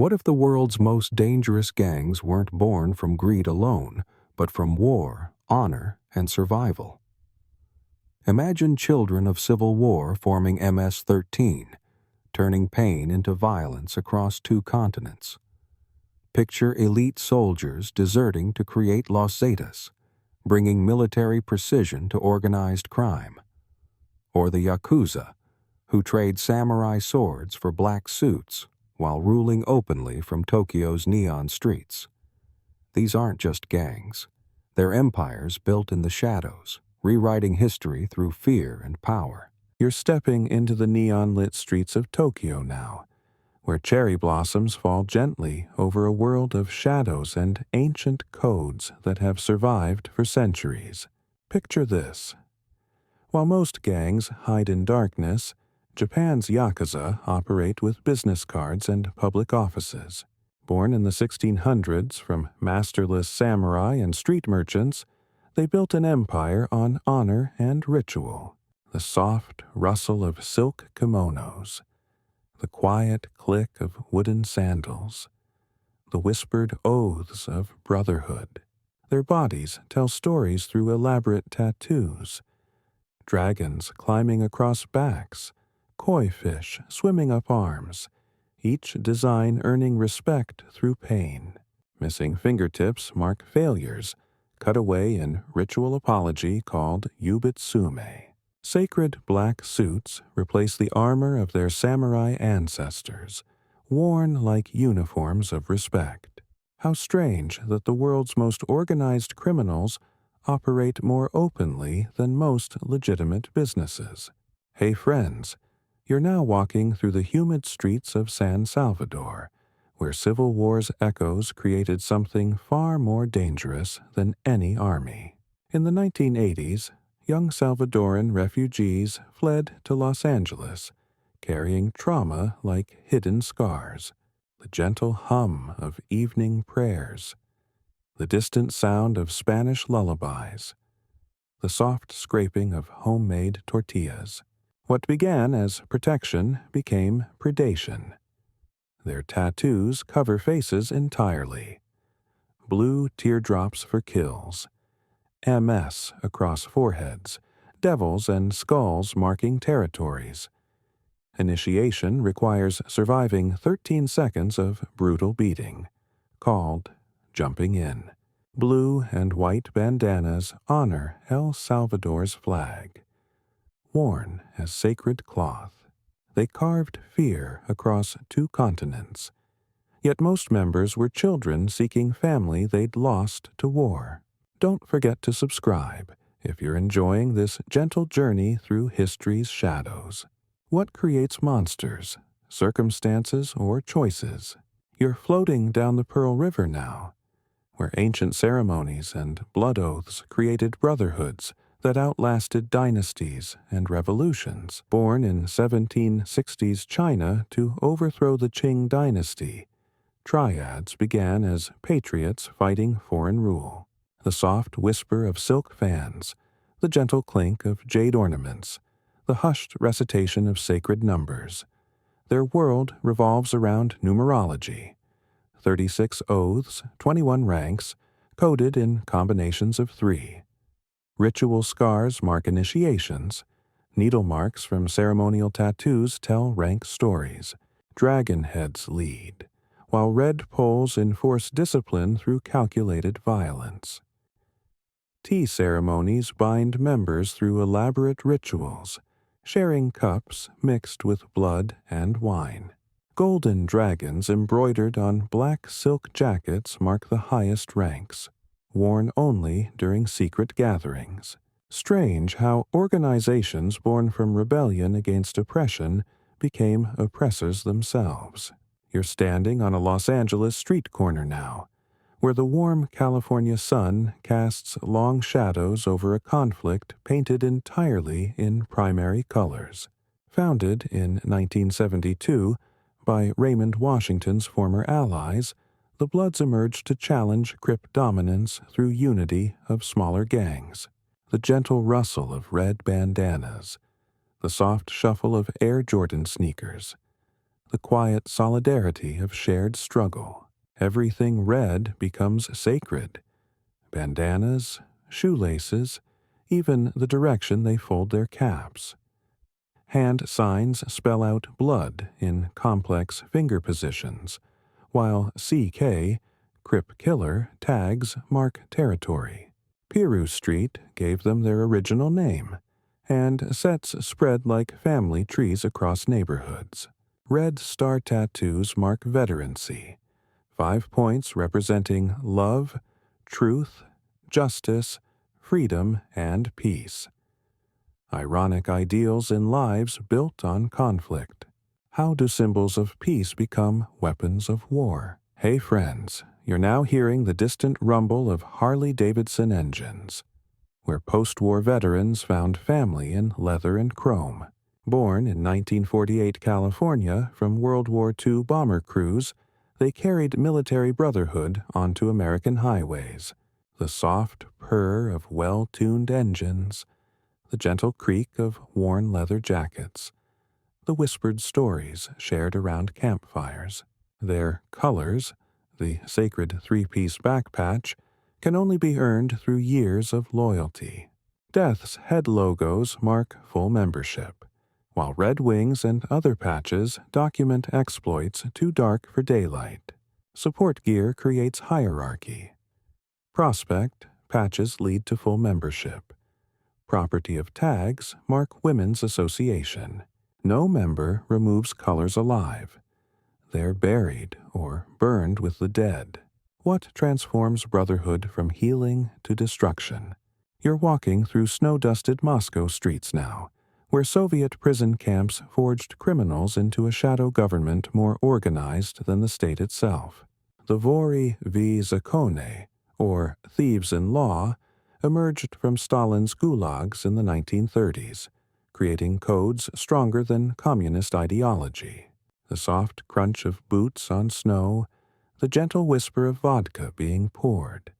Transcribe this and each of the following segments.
What if the world's most dangerous gangs weren't born from greed alone, but from war, honor, and survival? Imagine children of civil war forming MS-13, turning pain into violence across 2 continents. Picture elite soldiers deserting to create Los Zetas, bringing military precision to organized crime. Or the Yakuza, who trade samurai swords for black suits while ruling openly from Tokyo's neon streets. These aren't just gangs. They're empires built in the shadows, rewriting history through fear and power. You're stepping into the neon-lit streets of Tokyo now, where cherry blossoms fall gently over a world of shadows and ancient codes that have survived for centuries. Picture this. While most gangs hide in darkness, Japan's Yakuza operate with business cards and public offices. Born in the 1600s from masterless samurai and street merchants, they built an empire on honor and ritual. The soft rustle of silk kimonos, the quiet click of wooden sandals, the whispered oaths of brotherhood. Their bodies tell stories through elaborate tattoos, dragons climbing across backs, koi fish swimming up arms, each design earning respect through pain. Missing fingertips mark failures, cut away in ritual apology called yubitsume. Sacred black suits replace the armor of their samurai ancestors, worn like uniforms of respect. How strange that the world's most organized criminals operate more openly than most legitimate businesses. Hey friends, you're now walking through the humid streets of San Salvador, where Civil War's echoes created something far more dangerous than any army. In the 1980s, young Salvadoran refugees fled to Los Angeles, carrying trauma like hidden scars, the gentle hum of evening prayers, the distant sound of Spanish lullabies, the soft scraping of homemade tortillas. What began as protection became predation. Their tattoos cover faces entirely. Blue teardrops for kills, MS across foreheads, devils and skulls marking territories. Initiation requires surviving 13 seconds of brutal beating, called jumping in. Blue and white bandanas honor El Salvador's flag, worn as sacred cloth. They carved fear across 2 continents, yet most members were children seeking family they'd lost to war. Don't forget to subscribe if you're enjoying this gentle journey through history's shadows. What creates monsters, circumstances, or choices? You're floating down the Pearl River now, where ancient ceremonies and blood oaths created brotherhoods that outlasted dynasties and revolutions. Born in 1760s China to overthrow the Qing dynasty, Triads began as patriots fighting foreign rule. The soft whisper of silk fans, the gentle clink of jade ornaments, the hushed recitation of sacred numbers. Their world revolves around numerology. 36 oaths, 21 ranks, coded in combinations of 3. Ritual scars mark initiations. Needle marks from ceremonial tattoos tell rank stories. Dragon heads lead, while red poles enforce discipline through calculated violence. Tea ceremonies bind members through elaborate rituals, sharing cups mixed with blood and wine. Golden dragons embroidered on black silk jackets mark the highest ranks, worn only during secret gatherings. Strange how organizations born from rebellion against oppression became oppressors themselves. You're standing on a Los Angeles street corner now, where the warm California sun casts long shadows over a conflict painted entirely in primary colors. Founded in 1972 by Raymond Washington's former allies, the Bloods emerged to challenge Crip dominance through unity of smaller gangs. The gentle rustle of red bandanas, the soft shuffle of Air Jordan sneakers, the quiet solidarity of shared struggle. Everything red becomes sacred. Bandanas, shoelaces, even the direction they fold their caps. Hand signs spell out blood in complex finger positions, while CK, Crip Killer, tags mark territory. Piru Street gave them their original name, and sets spread like family trees across neighborhoods. Red star tattoos mark veterancy, 5 points representing love, truth, justice, freedom, and peace. Ironic ideals in lives built on conflict. How do symbols of peace become weapons of war? Hey friends, you're now hearing the distant rumble of Harley-Davidson engines, where post-war veterans found family in leather and chrome. Born in 1948 California from World War II bomber crews, they carried military brotherhood onto American highways. The soft purr of well-tuned engines, the gentle creak of worn leather jackets, the whispered stories shared around campfires. Their colors, the sacred three-piece back patch, can only be earned through years of loyalty. Death's head logos mark full membership, while red wings and other patches document exploits too dark for daylight. Support gear creates hierarchy. Prospect patches lead to full membership. Property of tags mark women's association. No member removes colors alive. They're buried or burned with the dead. What transforms brotherhood from healing to destruction? You're walking through snow-dusted Moscow streets now, where Soviet prison camps forged criminals into a shadow government more organized than the state itself. The Vori v. Zakone, or thieves in law, emerged from Stalin's gulags in the 1930s, creating codes stronger than communist ideology. The soft crunch of boots on snow, the gentle whisper of vodka being poured,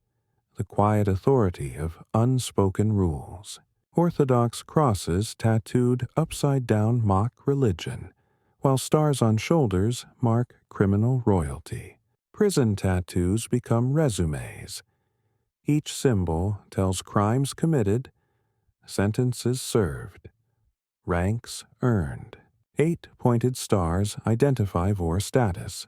the quiet authority of unspoken rules. Orthodox crosses tattooed upside-down mock religion, while stars on shoulders mark criminal royalty. Prison tattoos become resumes. Each symbol tells crimes committed, sentences served, ranks earned. 8 pointed stars identify Vor status,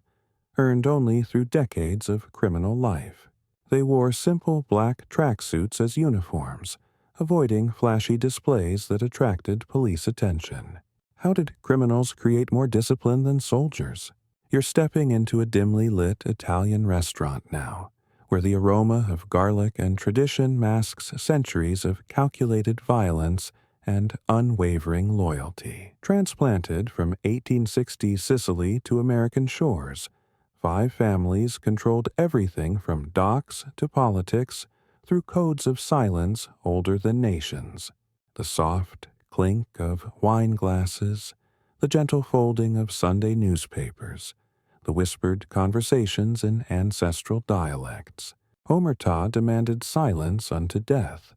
earned only through decades of criminal life. They wore simple black tracksuits as uniforms, avoiding flashy displays that attracted police attention. How did criminals create more discipline than soldiers? You're stepping into a dimly lit Italian restaurant now, where the aroma of garlic and tradition masks centuries of calculated violence and unwavering loyalty. Transplanted from 1860s Sicily to American shores, 5 families controlled everything from docks to politics through codes of silence older than nations. The soft clink of wine glasses, the gentle folding of Sunday newspapers, the whispered conversations in ancestral dialects. Omerta demanded silence unto death,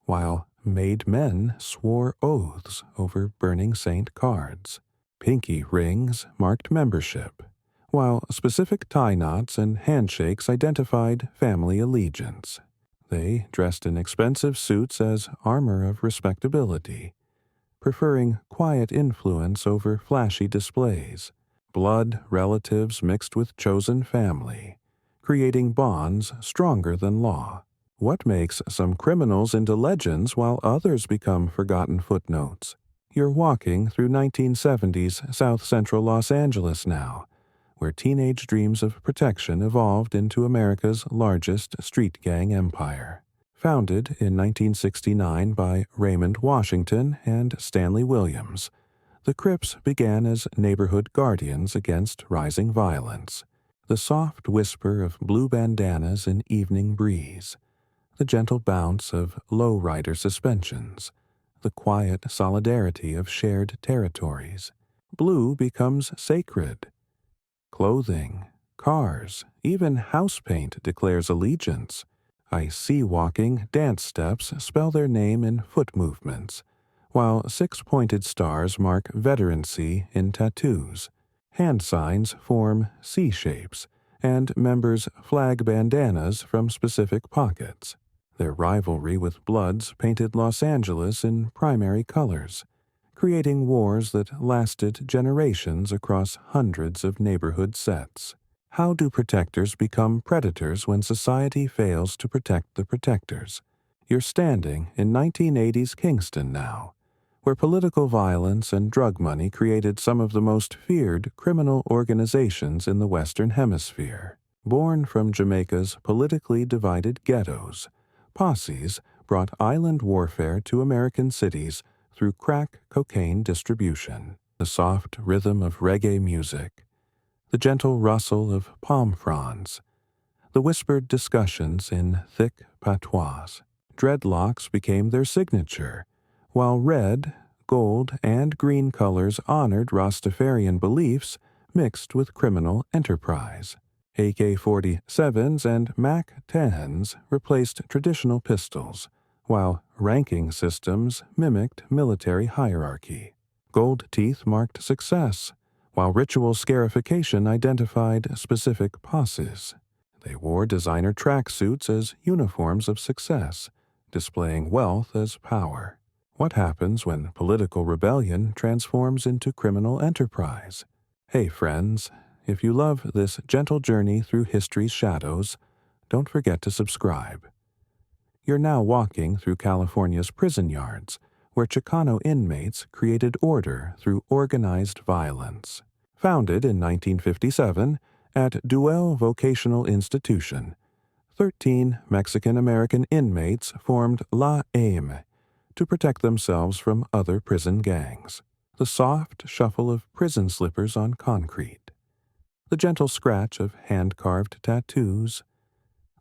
while made men swore oaths over burning saint cards. Pinky rings marked membership, while specific tie knots and handshakes identified family allegiance. They dressed in expensive suits as armor of respectability, preferring quiet influence over flashy displays. Blood relatives mixed with chosen family, creating bonds stronger than law. What makes some criminals into legends while others become forgotten footnotes? You're walking through 1970s South Central Los Angeles now, where teenage dreams of protection evolved into America's largest street gang empire. Founded in 1969 by Raymond Washington and Stanley Williams, the Crips began as neighborhood guardians against rising violence. The soft whisper of blue bandanas in evening breeze, the gentle bounce of low-rider suspensions, the quiet solidarity of shared territories. Blue becomes sacred. Clothing, cars, even house paint declares allegiance. Ice-walking dance steps spell their name in foot movements, while 6 pointed stars mark veterancy in tattoos. Hand signs form C shapes, and members flag bandanas from specific pockets. Their rivalry with Bloods painted Los Angeles in primary colors, creating wars that lasted generations across hundreds of neighborhood sets. How do protectors become predators when society fails to protect the protectors? You're standing in 1980s Kingston now, where political violence and drug money created some of the most feared criminal organizations in the Western Hemisphere. Born from Jamaica's politically divided ghettos, posses brought island warfare to American cities through crack cocaine distribution. The soft rhythm of reggae music, the gentle rustle of palm fronds, the whispered discussions in thick patois. Dreadlocks became their signature, while red, gold, and green colors honored Rastafarian beliefs mixed with criminal enterprise. AK-47s and MAC-10s replaced traditional pistols, while ranking systems mimicked military hierarchy. Gold teeth marked success, while ritual scarification identified specific posses. They wore designer tracksuits as uniforms of success, displaying wealth as power. What happens when political rebellion transforms into criminal enterprise? Hey friends, if you love this gentle journey through history's shadows, don't forget to subscribe. You're now walking through California's prison yards, where Chicano inmates created order through organized violence. Founded in 1957 at Duell Vocational Institution, 13 Mexican-American inmates formed La AIM to protect themselves from other prison gangs. The soft shuffle of prison slippers on concrete, the gentle scratch of hand-carved tattoos,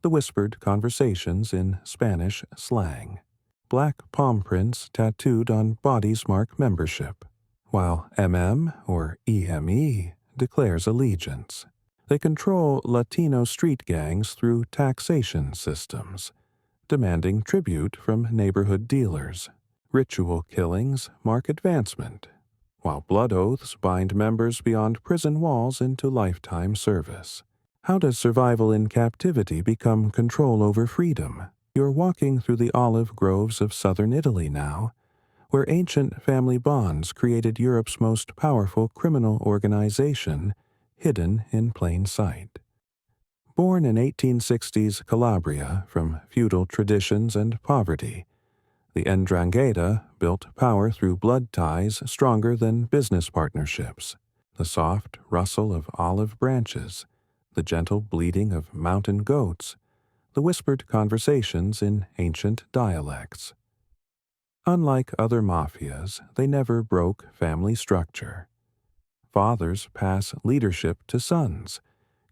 the whispered conversations in Spanish slang, black palm prints tattooed on bodies mark membership, while MM or EME declares allegiance. They control Latino street gangs through taxation systems, demanding tribute from neighborhood dealers. Ritual killings mark advancement, while blood oaths bind members beyond prison walls into lifetime service. How does survival in captivity become control over freedom? You're walking through the olive groves of southern Italy now, where ancient family bonds created Europe's most powerful criminal organization, hidden in plain sight. Born in 1860s Calabria from feudal traditions and poverty, the 'Ndrangheta built power through blood ties stronger than business partnerships. The soft rustle of olive branches, the gentle bleating of mountain goats, the whispered conversations in ancient dialects. Unlike other mafias, they never broke family structure. Fathers pass leadership to sons,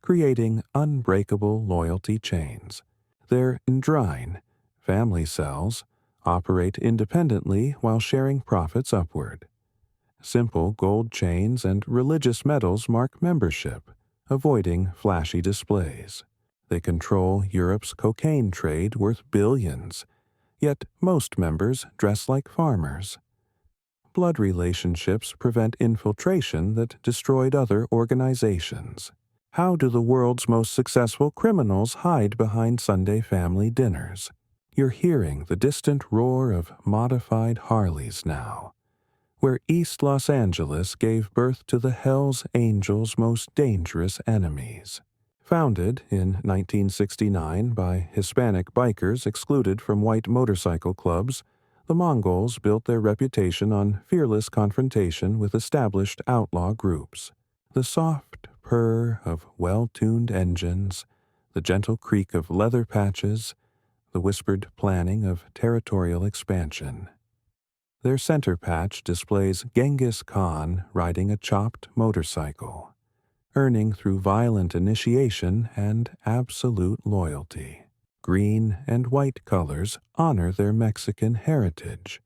creating unbreakable loyalty chains. Their ndrine, family cells, operate independently while sharing profits upward. Simple gold chains and religious medals mark membership, avoiding flashy displays. They control Europe's cocaine trade worth billions, yet most members dress like farmers. Blood relationships prevent infiltration that destroyed other organizations. How do the world's most successful criminals hide behind Sunday family dinners? You're hearing the distant roar of modified Harleys now, where East Los Angeles gave birth to the Hell's Angels' most dangerous enemies. Founded in 1969 by Hispanic bikers excluded from white motorcycle clubs, the Mongols built their reputation on fearless confrontation with established outlaw groups. The soft purr of well-tuned engines, the gentle creak of leather patches, the whispered planning of territorial expansion. Their center patch displays Genghis Khan riding a chopped motorcycle, earning through violent initiation and absolute loyalty. Green and white colors honor their Mexican heritage,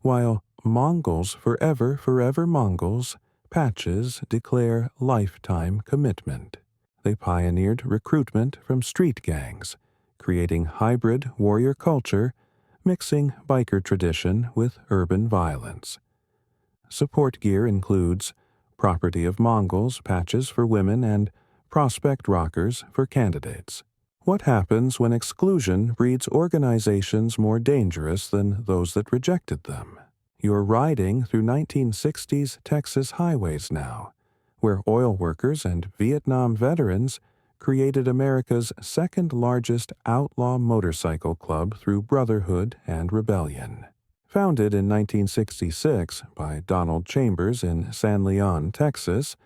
while Mongols forever, forever Mongols patches declare lifetime commitment. They pioneered recruitment from street gangs, creating hybrid warrior culture, mixing biker tradition with urban violence. Support gear includes property of Mongols patches for women, and prospect rockers for candidates. What happens when exclusion breeds organizations more dangerous than those that rejected them? You're riding through 1960s Texas highways now, where oil workers and Vietnam veterans created America's second-largest outlaw motorcycle club through brotherhood and rebellion. Founded in 1966 by Donald Chambers in San Leon, Texas,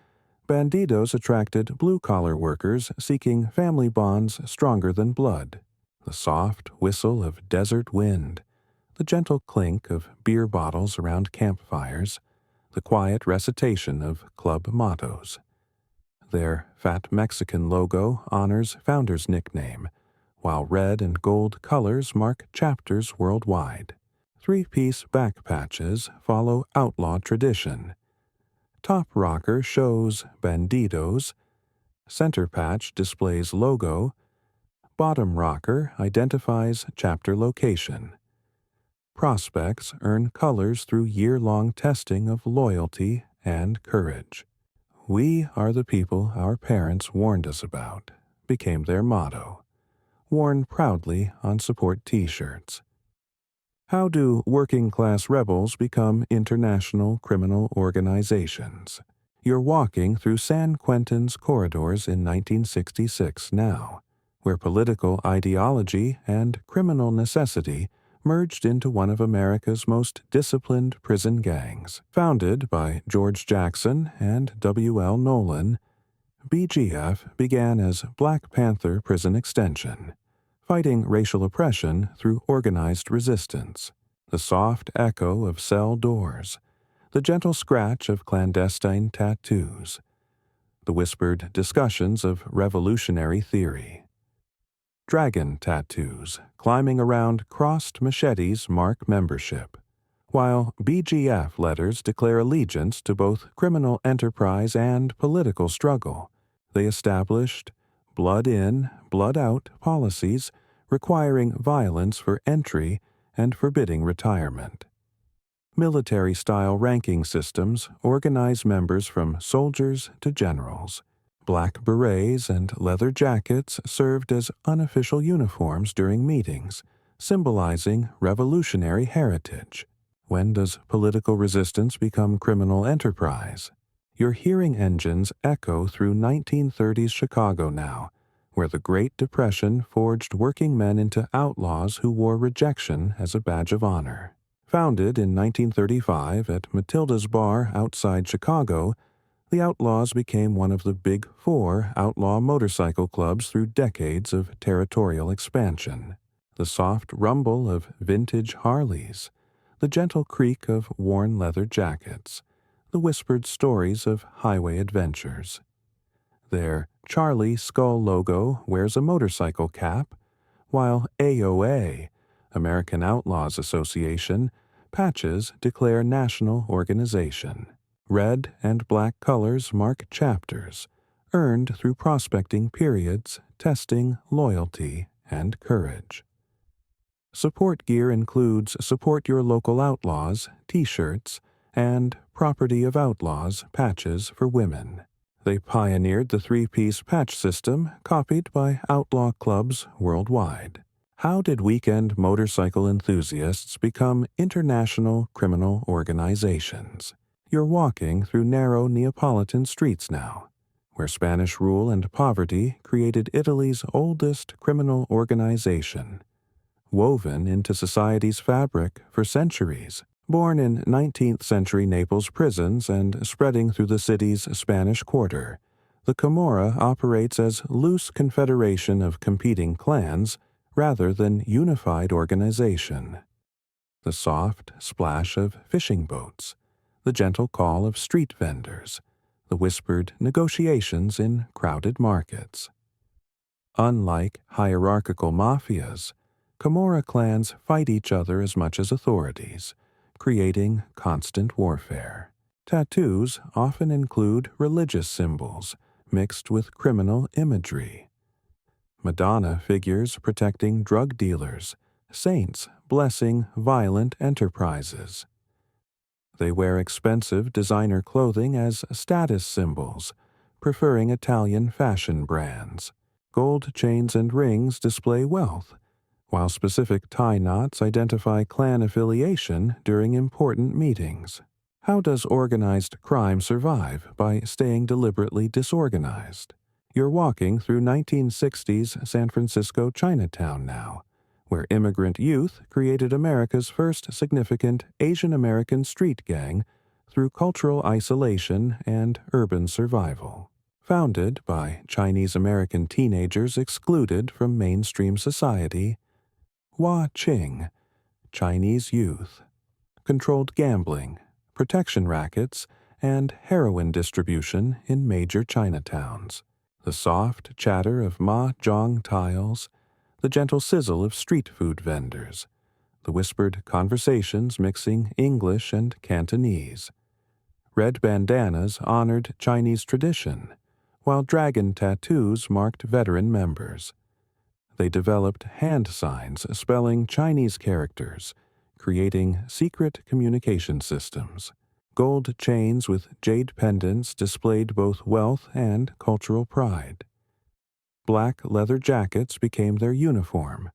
Bandidos attracted blue-collar workers seeking family bonds stronger than blood. The soft whistle of desert wind, the gentle clink of beer bottles around campfires, the quiet recitation of club mottos. Their fat Mexican logo honors founder's nickname, while red and gold colors mark chapters worldwide. Three-piece back patches follow outlaw tradition. Top rocker shows Bandidos, center patch displays logo, bottom rocker identifies chapter location. Prospects earn colors through year-long testing of loyalty and courage. "We are the people our parents warned us about," became their motto, worn proudly on support T-shirts. How do working-class rebels become international criminal organizations? You're walking through San Quentin's corridors in 1966 now, where political ideology and criminal necessity merged into one of America's most disciplined prison gangs. Founded by George Jackson and W.L. Nolan, BGF began as Black Panther Prison Extension, fighting racial oppression through organized resistance. The soft echo of cell doors, the gentle scratch of clandestine tattoos, the whispered discussions of revolutionary theory. Dragon tattoos climbing around crossed machetes mark membership, while BGF letters declare allegiance to both criminal enterprise and political struggle. They established blood in, blood out policies requiring violence for entry and forbidding retirement. Military-style ranking systems organize members from soldiers to generals. Black berets and leather jackets served as unofficial uniforms during meetings, symbolizing revolutionary heritage. When does political resistance become criminal enterprise? Your hearing engines echo through 1930s Chicago now, where the Great Depression forged working men into outlaws who wore rejection as a badge of honor. Founded in 1935 at Matilda's Bar outside Chicago, the Outlaws became one of the Big Four outlaw motorcycle clubs through decades of territorial expansion. The soft rumble of vintage Harleys, the gentle creak of worn leather jackets, the whispered stories of highway adventures. Their Charlie Skull logo wears a motorcycle cap, while AOA, American Outlaws Association, patches declare national organization. Red and black colors mark chapters, earned through prospecting periods, testing, loyalty, and courage. Support gear includes Support Your Local Outlaws T-shirts and Property of Outlaws patches for women. They pioneered the three-piece patch system copied by outlaw clubs worldwide. How did weekend motorcycle enthusiasts become international criminal organizations? You're walking through narrow Neapolitan streets now, where Spanish rule and poverty created Italy's oldest criminal organization, woven into society's fabric for centuries. Born in 19th-century Naples prisons and spreading through the city's Spanish Quarter, the Camorra operates as loose confederation of competing clans rather than unified organization. The soft splash of fishing boats, the gentle call of street vendors, the whispered negotiations in crowded markets. Unlike hierarchical mafias, Camorra clans fight each other as much as authorities, creating constant warfare. Tattoos often include religious symbols mixed with criminal imagery. Madonna figures protecting drug dealers, saints blessing violent enterprises. They wear expensive designer clothing as status symbols, preferring Italian fashion brands. Gold chains and rings display wealth, while specific tie knots identify clan affiliation during important meetings. How does organized crime survive? By staying deliberately disorganized. You're walking through 1960s San Francisco Chinatown now, where immigrant youth created America's first significant Asian American street gang through cultural isolation and urban survival. Founded by Chinese American teenagers excluded from mainstream society, Hua Qing, Chinese youth, controlled gambling, protection rackets, and heroin distribution in major Chinatowns. The soft chatter of mahjong tiles, the gentle sizzle of street food vendors, the whispered conversations mixing English and Cantonese. Red bandanas honored Chinese tradition, while dragon tattoos marked veteran members. They developed hand signs spelling Chinese characters, creating secret communication systems. Gold chains with jade pendants displayed both wealth and cultural pride. Black leather jackets became their uniform,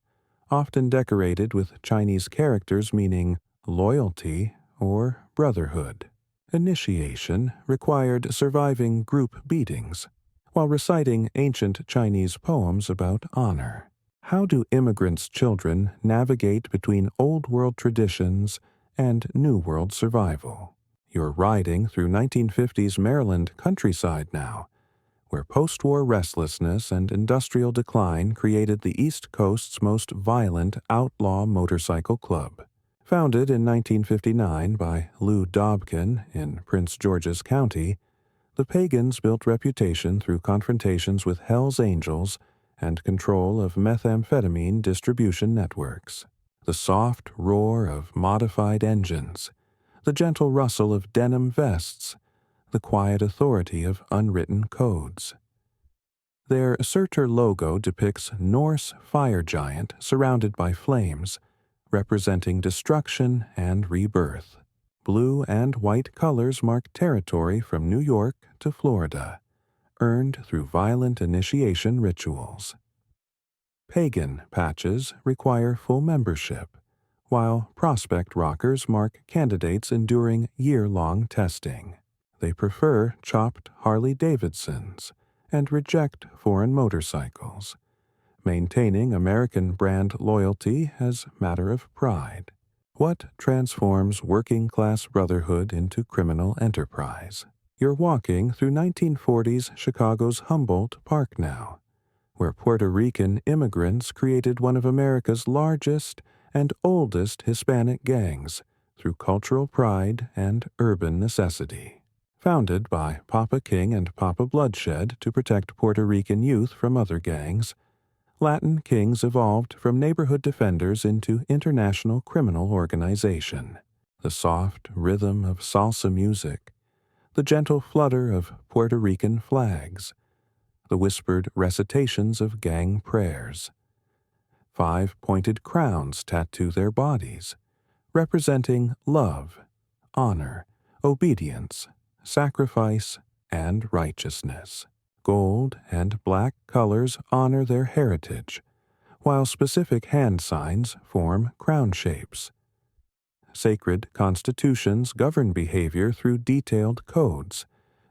often decorated with Chinese characters meaning loyalty or brotherhood. Initiation required surviving group beatings, while reciting ancient Chinese poems about honor. How do immigrants' children navigate between Old World traditions and New World survival? You're riding through 1950s Maryland countryside now, where post-war restlessness and industrial decline created the East Coast's most violent outlaw motorcycle club. Founded in 1959 by Lou Dobkin in Prince George's County, the Pagans built reputation through confrontations with Hell's Angels and control of methamphetamine distribution networks. The soft roar of modified engines, the gentle rustle of denim vests, the quiet authority of unwritten codes. Their Surtur logo depicts Norse fire giant surrounded by flames, representing destruction and rebirth. Blue and white colors mark territory from New York to Florida, earned through violent initiation rituals. Pagan patches require full membership, while prospect rockers mark candidates enduring year-long testing. They prefer chopped Harley-Davidsons and reject foreign motorcycles, maintaining American brand loyalty as matter of pride. What transforms working-class brotherhood into criminal enterprise? You're walking through 1940s Chicago's Humboldt Park now, where Puerto Rican immigrants created one of America's largest and oldest Hispanic gangs through cultural pride and urban necessity. Founded by Papa King and Papa Bloodshed to protect Puerto Rican youth from other gangs, Latin Kings evolved from neighborhood defenders into international criminal organization. The soft rhythm of salsa music, the gentle flutter of Puerto Rican flags, the whispered recitations of gang prayers. 5 pointed crowns tattoo their bodies, representing love, honor, obedience, sacrifice, and righteousness. Gold and black colors honor their heritage, while specific hand signs form crown shapes. Sacred constitutions govern behavior through detailed codes,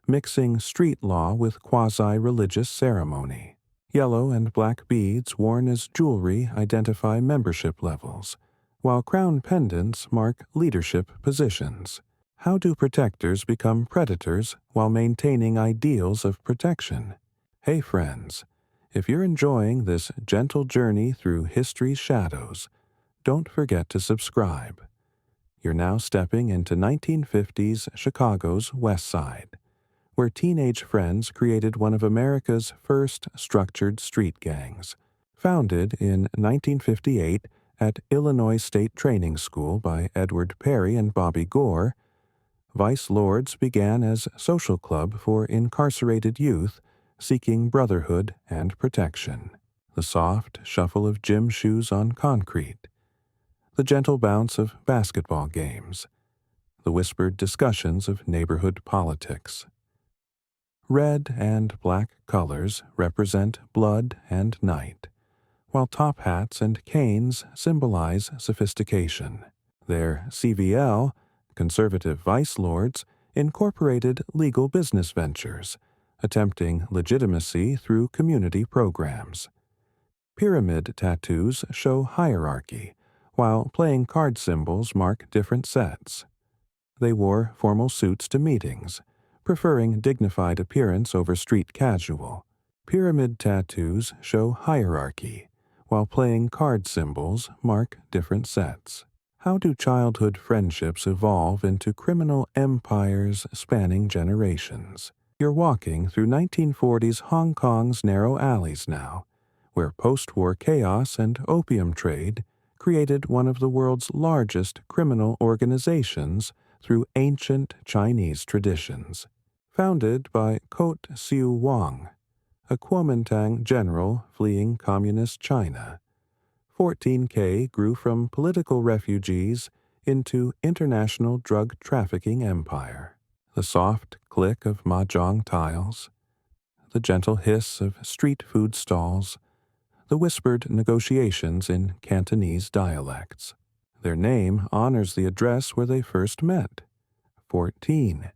mixing street law with quasi-religious ceremony. Yellow and black beads worn as jewelry identify membership levels, while crown pendants mark leadership positions. How do protectors become predators while maintaining ideals of protection? Hey friends, if you're enjoying this gentle journey through history's shadows, don't forget to subscribe. You're now stepping into 1950s Chicago's West Side, where teenage friends created one of America's first structured street gangs. Founded in 1958 at Illinois State Training School by Edward Perry and Bobby Gore, Vice Lords began as social club for incarcerated youth seeking brotherhood and protection. The soft shuffle of gym shoes on concrete, the gentle bounce of basketball games, the whispered discussions of neighborhood politics. Red and black colors represent blood and night, while top hats and canes symbolize sophistication. Their CVL, conservative vice lords, incorporated legal business ventures, attempting legitimacy through community programs. Pyramid tattoos show hierarchy, while playing card symbols mark different sets. They wore formal suits to meetings, preferring dignified appearance over street casual. Pyramid tattoos show hierarchy, while playing card symbols mark different sets. How do childhood friendships evolve into criminal empires spanning generations? You're walking through 1940s Hong Kong's narrow alleys now, where post-war chaos and opium trade created one of the world's largest criminal organizations through ancient Chinese traditions. Founded by Kot Siu Wang, a Kuomintang general fleeing communist China, 14K grew from political refugees into international drug trafficking empire. The soft click of mahjong tiles, the gentle hiss of street food stalls, the whispered negotiations in Cantonese dialects. Their name honors the address where they first met, 14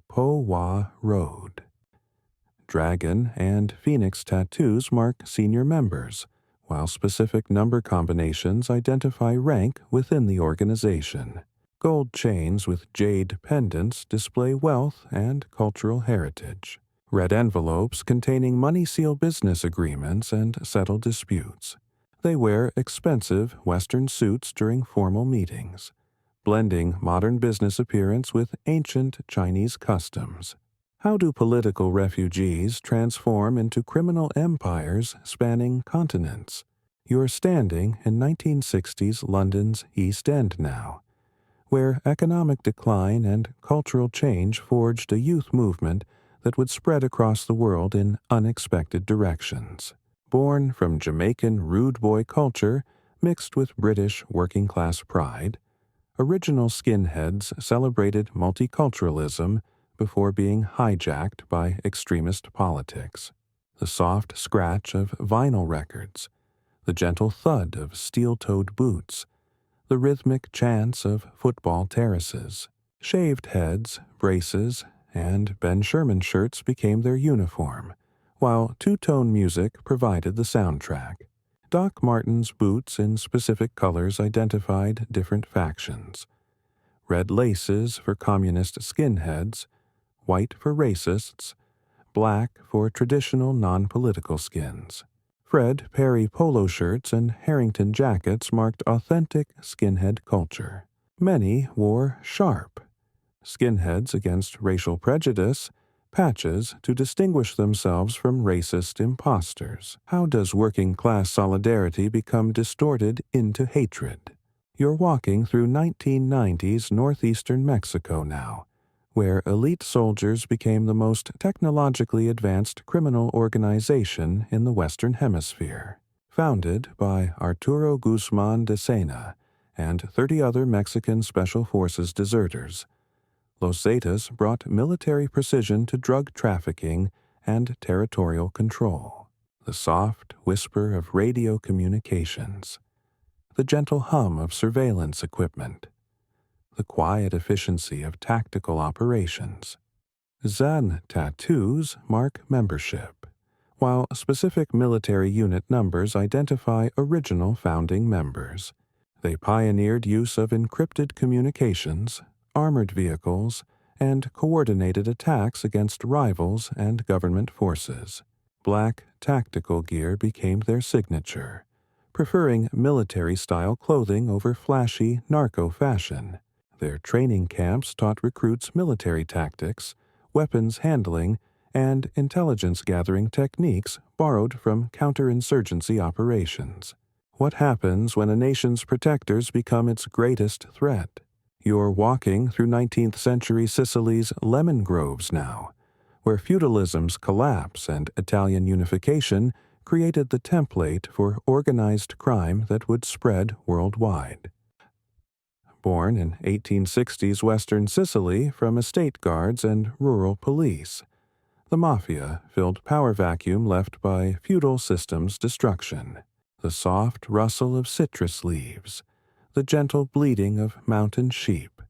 Po Hua Road. Dragon and phoenix tattoos mark senior members, while specific number combinations identify rank within the organization. Gold chains with jade pendants display wealth and cultural heritage. Red envelopes containing money seal business agreements and settle disputes. They wear expensive Western suits during formal meetings, blending modern business appearance with ancient Chinese customs. How do political refugees transform into criminal empires spanning continents? You're standing in 1960s London's East End now, where economic decline and cultural change forged a youth movement that would spread across the world in unexpected directions. Born from Jamaican rude boy culture mixed with British working-class pride, original skinheads celebrated multiculturalism before being hijacked by extremist politics. The soft scratch of vinyl records, the gentle thud of steel-toed boots, the rhythmic chants of football terraces. Shaved heads, braces, and Ben Sherman shirts became their uniform, while two-tone music provided the soundtrack. Doc Martens boots in specific colors identified different factions. Red laces for communist skinheads, white for racists, black for traditional non-political skins. Fred Perry polo shirts and Harrington jackets marked authentic skinhead culture. Many wore sharp, skinheads against racial prejudice, patches to distinguish themselves from racist imposters. How does working-class solidarity become distorted into hatred? You're walking through 1990s northeastern Mexico now, where elite soldiers became the most technologically advanced criminal organization in the Western Hemisphere. Founded by Arturo Guzman de Sena and 30 other Mexican Special Forces deserters, Los Zetas brought military precision to drug trafficking and territorial control. The soft whisper of radio communications, the gentle hum of surveillance equipment, the quiet efficiency of tactical operations. Zen tattoos mark membership, while specific military unit numbers identify original founding members. They pioneered use of encrypted communications, armored vehicles, and coordinated attacks against rivals and government forces. Black tactical gear became their signature, preferring military-style clothing over flashy narco fashion. Their training camps taught recruits military tactics, weapons handling, and intelligence-gathering techniques borrowed from counterinsurgency operations. What happens when a nation's protectors become its greatest threat? You're walking through 19th century Sicily's lemon groves now, where feudalism's collapse and Italian unification created the template for organized crime that would spread worldwide. born in 1860s Western Sicily from estate guards and rural police. The mafia filled power vacuum left by feudal systems' destruction. The soft rustle of citrus leaves, the gentle bleating of mountain sheep,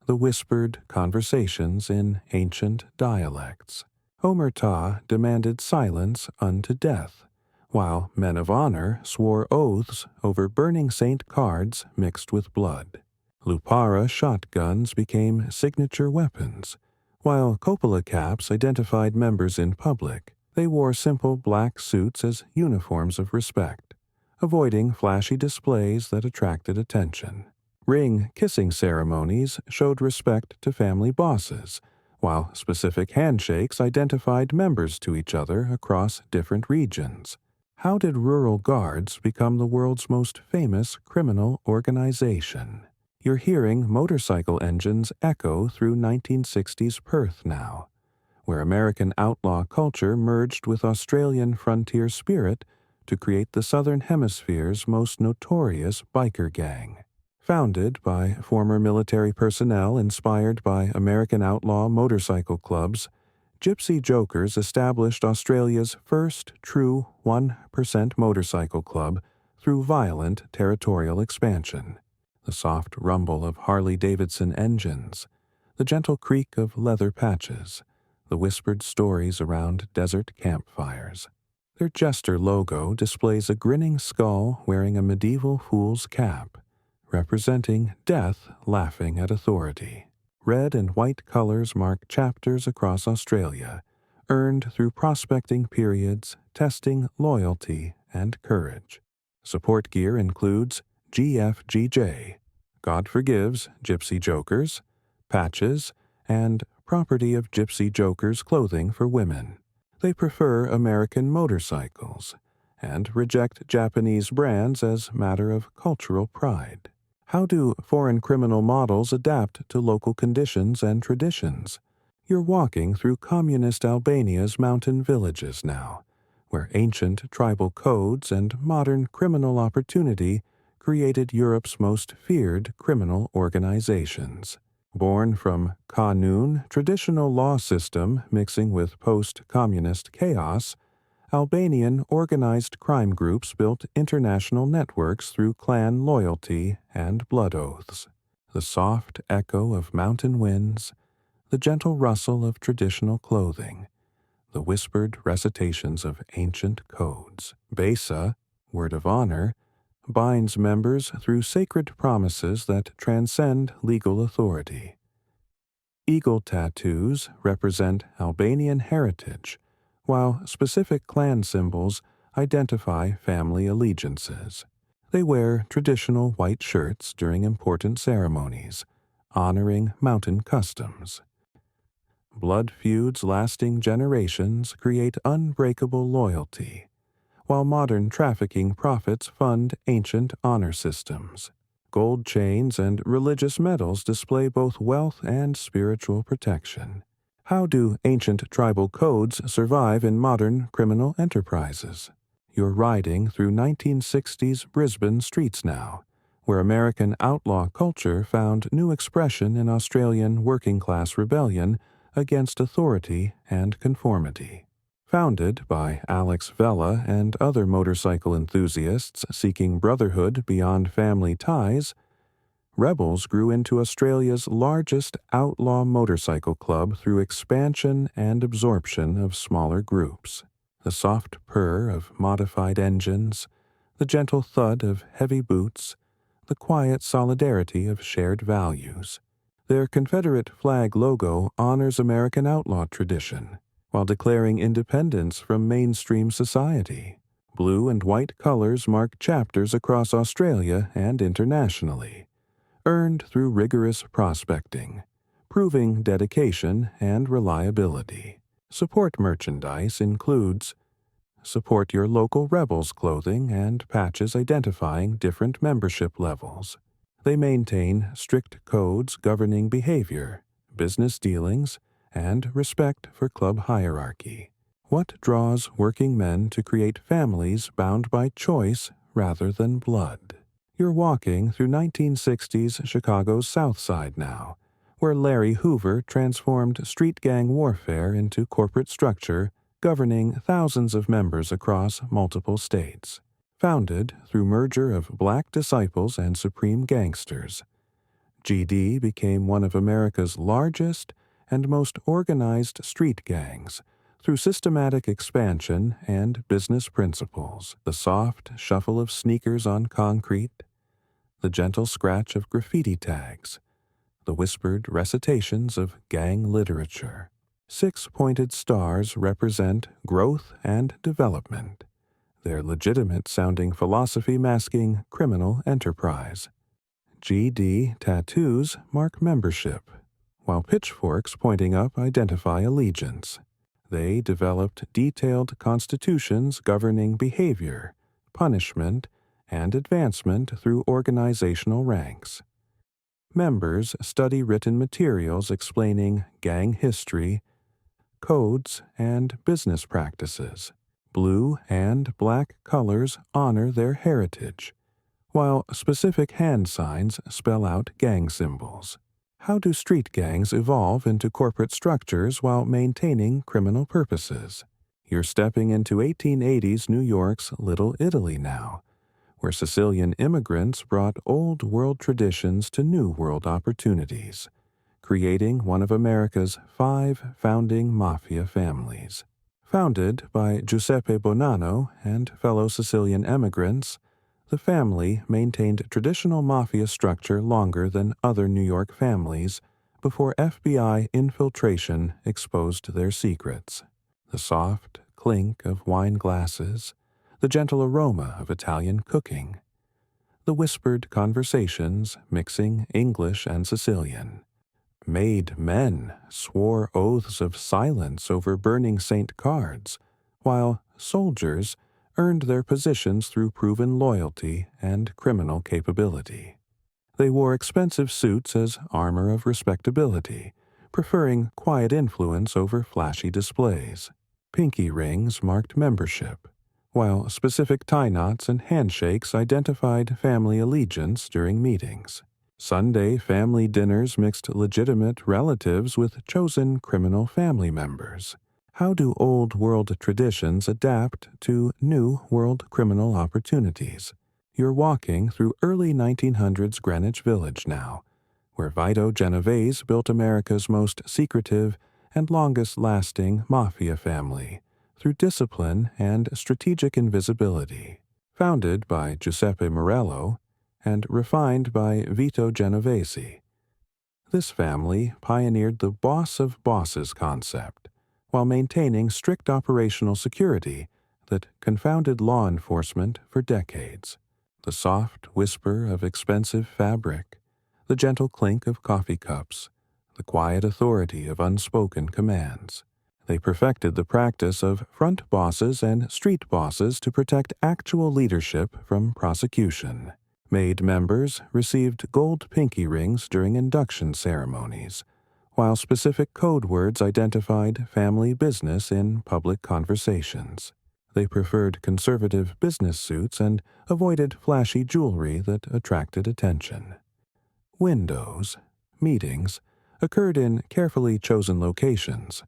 the whispered conversations in ancient dialects. Omerta demanded silence unto death, while men of honor swore oaths over burning saint cards mixed with blood. Lupara shotguns became signature weapons, while cupola caps identified members in public. They wore simple black suits as uniforms of respect, avoiding flashy displays that attracted attention. Ring kissing ceremonies showed respect to family bosses, while specific handshakes identified members to each other across different regions. How did rural guards become the world's most famous criminal organization? You're hearing motorcycle engines echo through 1960s Perth now, where American outlaw culture merged with Australian frontier spirit to create the Southern Hemisphere's most notorious biker gang. Founded by former military personnel inspired by American outlaw motorcycle clubs, Gypsy Jokers established Australia's first true 1% motorcycle club through violent territorial expansion. The soft rumble of Harley-Davidson engines, the gentle creak of leather patches, the whispered stories around desert campfires. Their jester logo displays a grinning skull wearing a medieval fool's cap, representing death laughing at authority. Red and white colors mark chapters across Australia, earned through prospecting periods, testing loyalty and courage. Support gear includes GFGJ, God Forgives Gypsy Jokers, patches, and Property of Gypsy Jokers clothing for women. They prefer American motorcycles and reject Japanese brands as matter of cultural pride. How do foreign criminal models adapt to local conditions and traditions? You're walking through communist Albania's mountain villages now, where ancient tribal codes and modern criminal opportunity created Europe's most feared criminal organizations. Born from Kanun, traditional law system mixing with post-communist chaos, Albanian organized crime groups built international networks through clan loyalty and blood oaths. The soft echo of mountain winds, the gentle rustle of traditional clothing, the whispered recitations of ancient codes. Besa, word of honor, binds members through sacred promises that transcend legal authority. Eagle tattoos represent Albanian heritage, while specific clan symbols identify family allegiances. They wear traditional white shirts during important ceremonies, honoring mountain customs. Blood feuds lasting generations create unbreakable loyalty, while modern trafficking profits fund ancient honor systems. Gold chains and religious medals display both wealth and spiritual protection. How do ancient tribal codes survive in modern criminal enterprises? You're riding through 1960s Brisbane streets now, where American outlaw culture found new expression in Australian working-class rebellion against authority and conformity. Founded by Alex Vella and other motorcycle enthusiasts seeking brotherhood beyond family ties, Rebels grew into Australia's largest outlaw motorcycle club through expansion and absorption of smaller groups. The soft purr of modified engines, the gentle thud of heavy boots, the quiet solidarity of shared values. Their Confederate flag logo honors American outlaw tradition, while declaring independence from mainstream society. Blue and white colors mark chapters across Australia and internationally, earned through rigorous prospecting, proving dedication and reliability. Support merchandise includes support your local Rebels clothing and patches identifying different membership levels. They maintain strict codes governing behavior, business dealings, and respect for club hierarchy. What draws working men to create families bound by choice rather than blood? You're walking through 1960s Chicago's South Side now, where Larry Hoover transformed street gang warfare into corporate structure governing thousands of members across multiple states. Founded through merger of black disciples and supreme gangsters, GD became one of America's largest and most organized street gangs through systematic expansion and business principles. The soft shuffle of sneakers on concrete, the gentle scratch of graffiti tags, the whispered recitations of gang literature. 6 pointed stars represent growth and development, their legitimate-sounding philosophy masking criminal enterprise. GD tattoos mark membership, while pitchforks pointing up identify allegiance. They developed detailed constitutions governing behavior, punishment, and advancement through organizational ranks. Members study written materials explaining gang history, codes, and business practices. Blue and black colors honor their heritage, while specific hand signs spell out gang symbols. How do street gangs evolve into corporate structures while maintaining criminal purposes? You're stepping into 1880s New York's Little Italy now, where Sicilian immigrants brought old world traditions to new world opportunities, creating one of America's 5 founding mafia families. Founded by Giuseppe Bonanno and fellow Sicilian immigrants, the family maintained traditional mafia structure longer than other New York families before FBI infiltration exposed their secrets. The soft clink of wine glasses, the gentle aroma of Italian cooking, the whispered conversations mixing English and Sicilian. Made men swore oaths of silence over burning saint cards, while soldiers earned their positions through proven loyalty and criminal capability. They wore expensive suits as armor of respectability, preferring quiet influence over flashy displays. Pinky rings marked membership, while specific tie knots and handshakes identified family allegiance during meetings. Sunday family dinners mixed legitimate relatives with chosen criminal family members. How do old world traditions adapt to new world criminal opportunities? You're walking through early 1900s Greenwich Village now, where Vito Genovese built America's most secretive and longest-lasting mafia family through discipline and strategic invisibility. Founded by Giuseppe Morello and refined by Vito Genovese, this family pioneered the boss of bosses concept while maintaining strict operational security that confounded law enforcement for decades. The soft whisper of expensive fabric, the gentle clink of coffee cups, the quiet authority of unspoken commands. They perfected the practice of front bosses and street bosses to protect actual leadership from prosecution. Made members received gold pinky rings during induction ceremonies, while specific code words identified family business in public conversations. They preferred conservative business suits and avoided flashy jewelry that attracted attention. Windows, meetings, occurred in carefully chosen locations,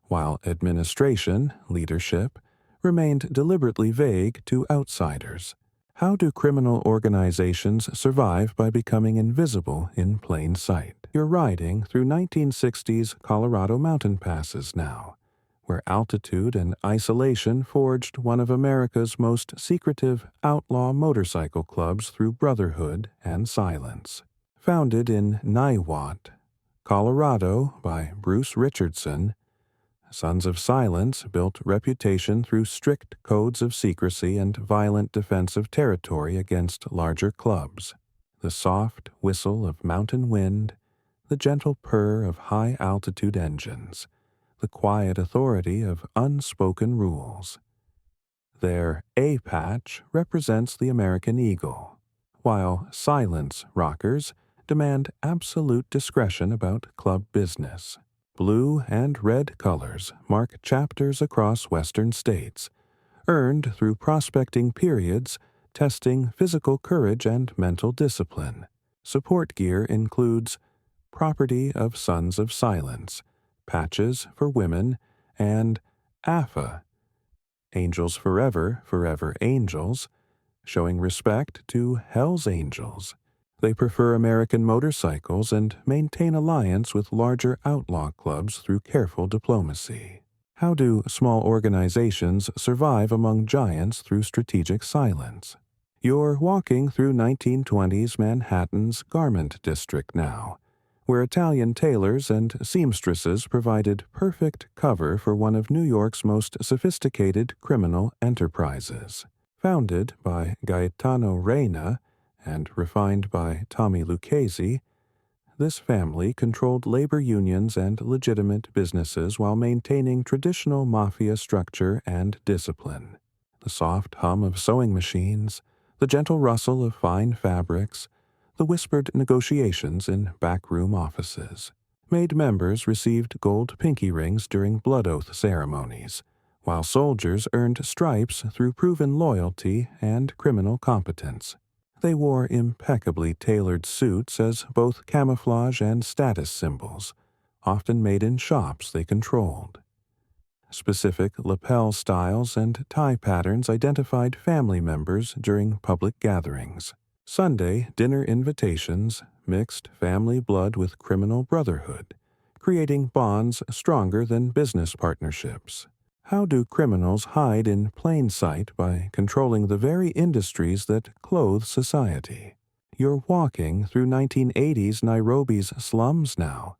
while administration, leadership, remained deliberately vague to outsiders. How do criminal organizations survive by becoming invisible in plain sight? You're riding through 1960s Colorado mountain passes now, where altitude and isolation forged one of America's most secretive outlaw motorcycle clubs through brotherhood and silence. Founded in Niwot, Colorado by Bruce Richardson, Sons of Silence built reputation through strict codes of secrecy and violent defense of territory against larger clubs. The soft whistle of mountain wind, the gentle purr of high-altitude engines, the quiet authority of unspoken rules. Their A patch represents the American eagle, while silence rockers demand absolute discretion about club business. Blue and red colors mark chapters across western states, earned through prospecting periods testing physical courage and mental discipline. Support gear includes Property of Sons of Silence, patches for women, and AFA, Angels Forever, Forever Angels, showing respect to Hell's Angels. They prefer American motorcycles and maintain alliance with larger outlaw clubs through careful diplomacy. How do small organizations survive among giants through strategic silence? You're walking through 1920s Manhattan's garment district now, where Italian tailors and seamstresses provided perfect cover for one of New York's most sophisticated criminal enterprises. Founded by Gaetano Reina and refined by Tommy Lucchese, this family controlled labor unions and legitimate businesses while maintaining traditional mafia structure and discipline. The soft hum of sewing machines, the gentle rustle of fine fabrics, the whispered negotiations in backroom offices. Made members received gold pinky rings during blood oath ceremonies, while soldiers earned stripes through proven loyalty and criminal competence. They wore impeccably tailored suits as both camouflage and status symbols, often made in shops they controlled. Specific lapel styles and tie patterns identified family members during public gatherings. Sunday dinner invitations mixed family blood with criminal brotherhood, creating bonds stronger than business partnerships. How do criminals hide in plain sight by controlling the very industries that clothe society? You're walking through 1980s Nairobi's slums now,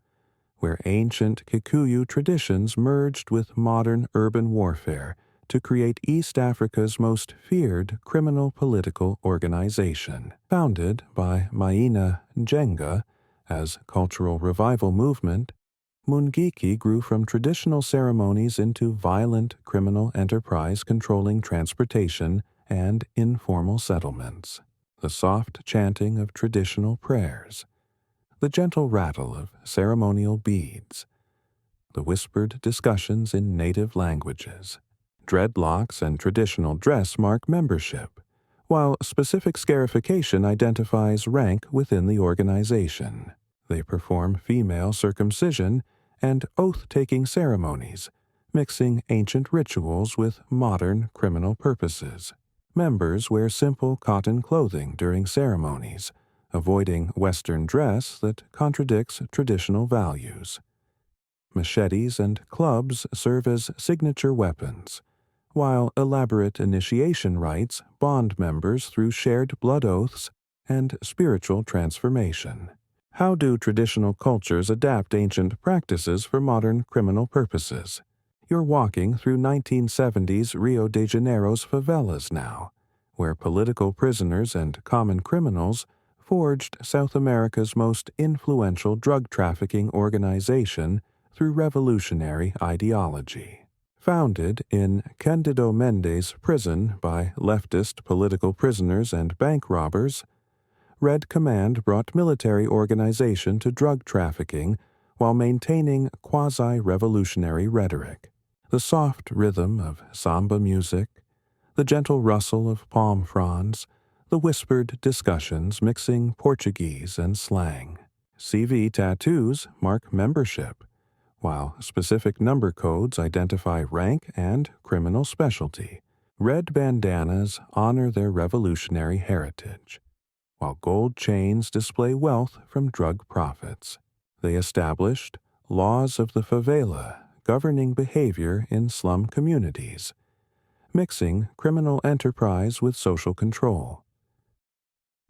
where ancient Kikuyu traditions merged with modern urban warfare to create East Africa's most feared criminal political organization. Founded by Maina Njenga as cultural revival movement, Mungiki grew from traditional ceremonies into violent criminal enterprise controlling transportation and informal settlements. The soft chanting of traditional prayers, the gentle rattle of ceremonial beads, the whispered discussions in native languages. Dreadlocks and traditional dress mark membership, while specific scarification identifies rank within the organization. They perform female circumcision and oath-taking ceremonies, mixing ancient rituals with modern criminal purposes. Members wear simple cotton clothing during ceremonies, avoiding Western dress that contradicts traditional values. Machetes and clubs serve as signature weapons, while elaborate initiation rites bond members through shared blood oaths and spiritual transformation. How do traditional cultures adapt ancient practices for modern criminal purposes? You're walking through 1970s Rio de Janeiro's favelas now, where political prisoners and common criminals forged South America's most influential drug trafficking organization through revolutionary ideology. Founded in Cândido Mendes prison by leftist political prisoners and bank robbers, Red Command brought military organization to drug trafficking while maintaining quasi-revolutionary rhetoric. The soft rhythm of samba music, the gentle rustle of palm fronds, the whispered discussions mixing Portuguese and slang. CV tattoos mark membership, while specific number codes identify rank and criminal specialty. Red bandanas honor their revolutionary heritage, while gold chains display wealth from drug profits. They established laws of the favela governing behavior in slum communities, mixing criminal enterprise with social control.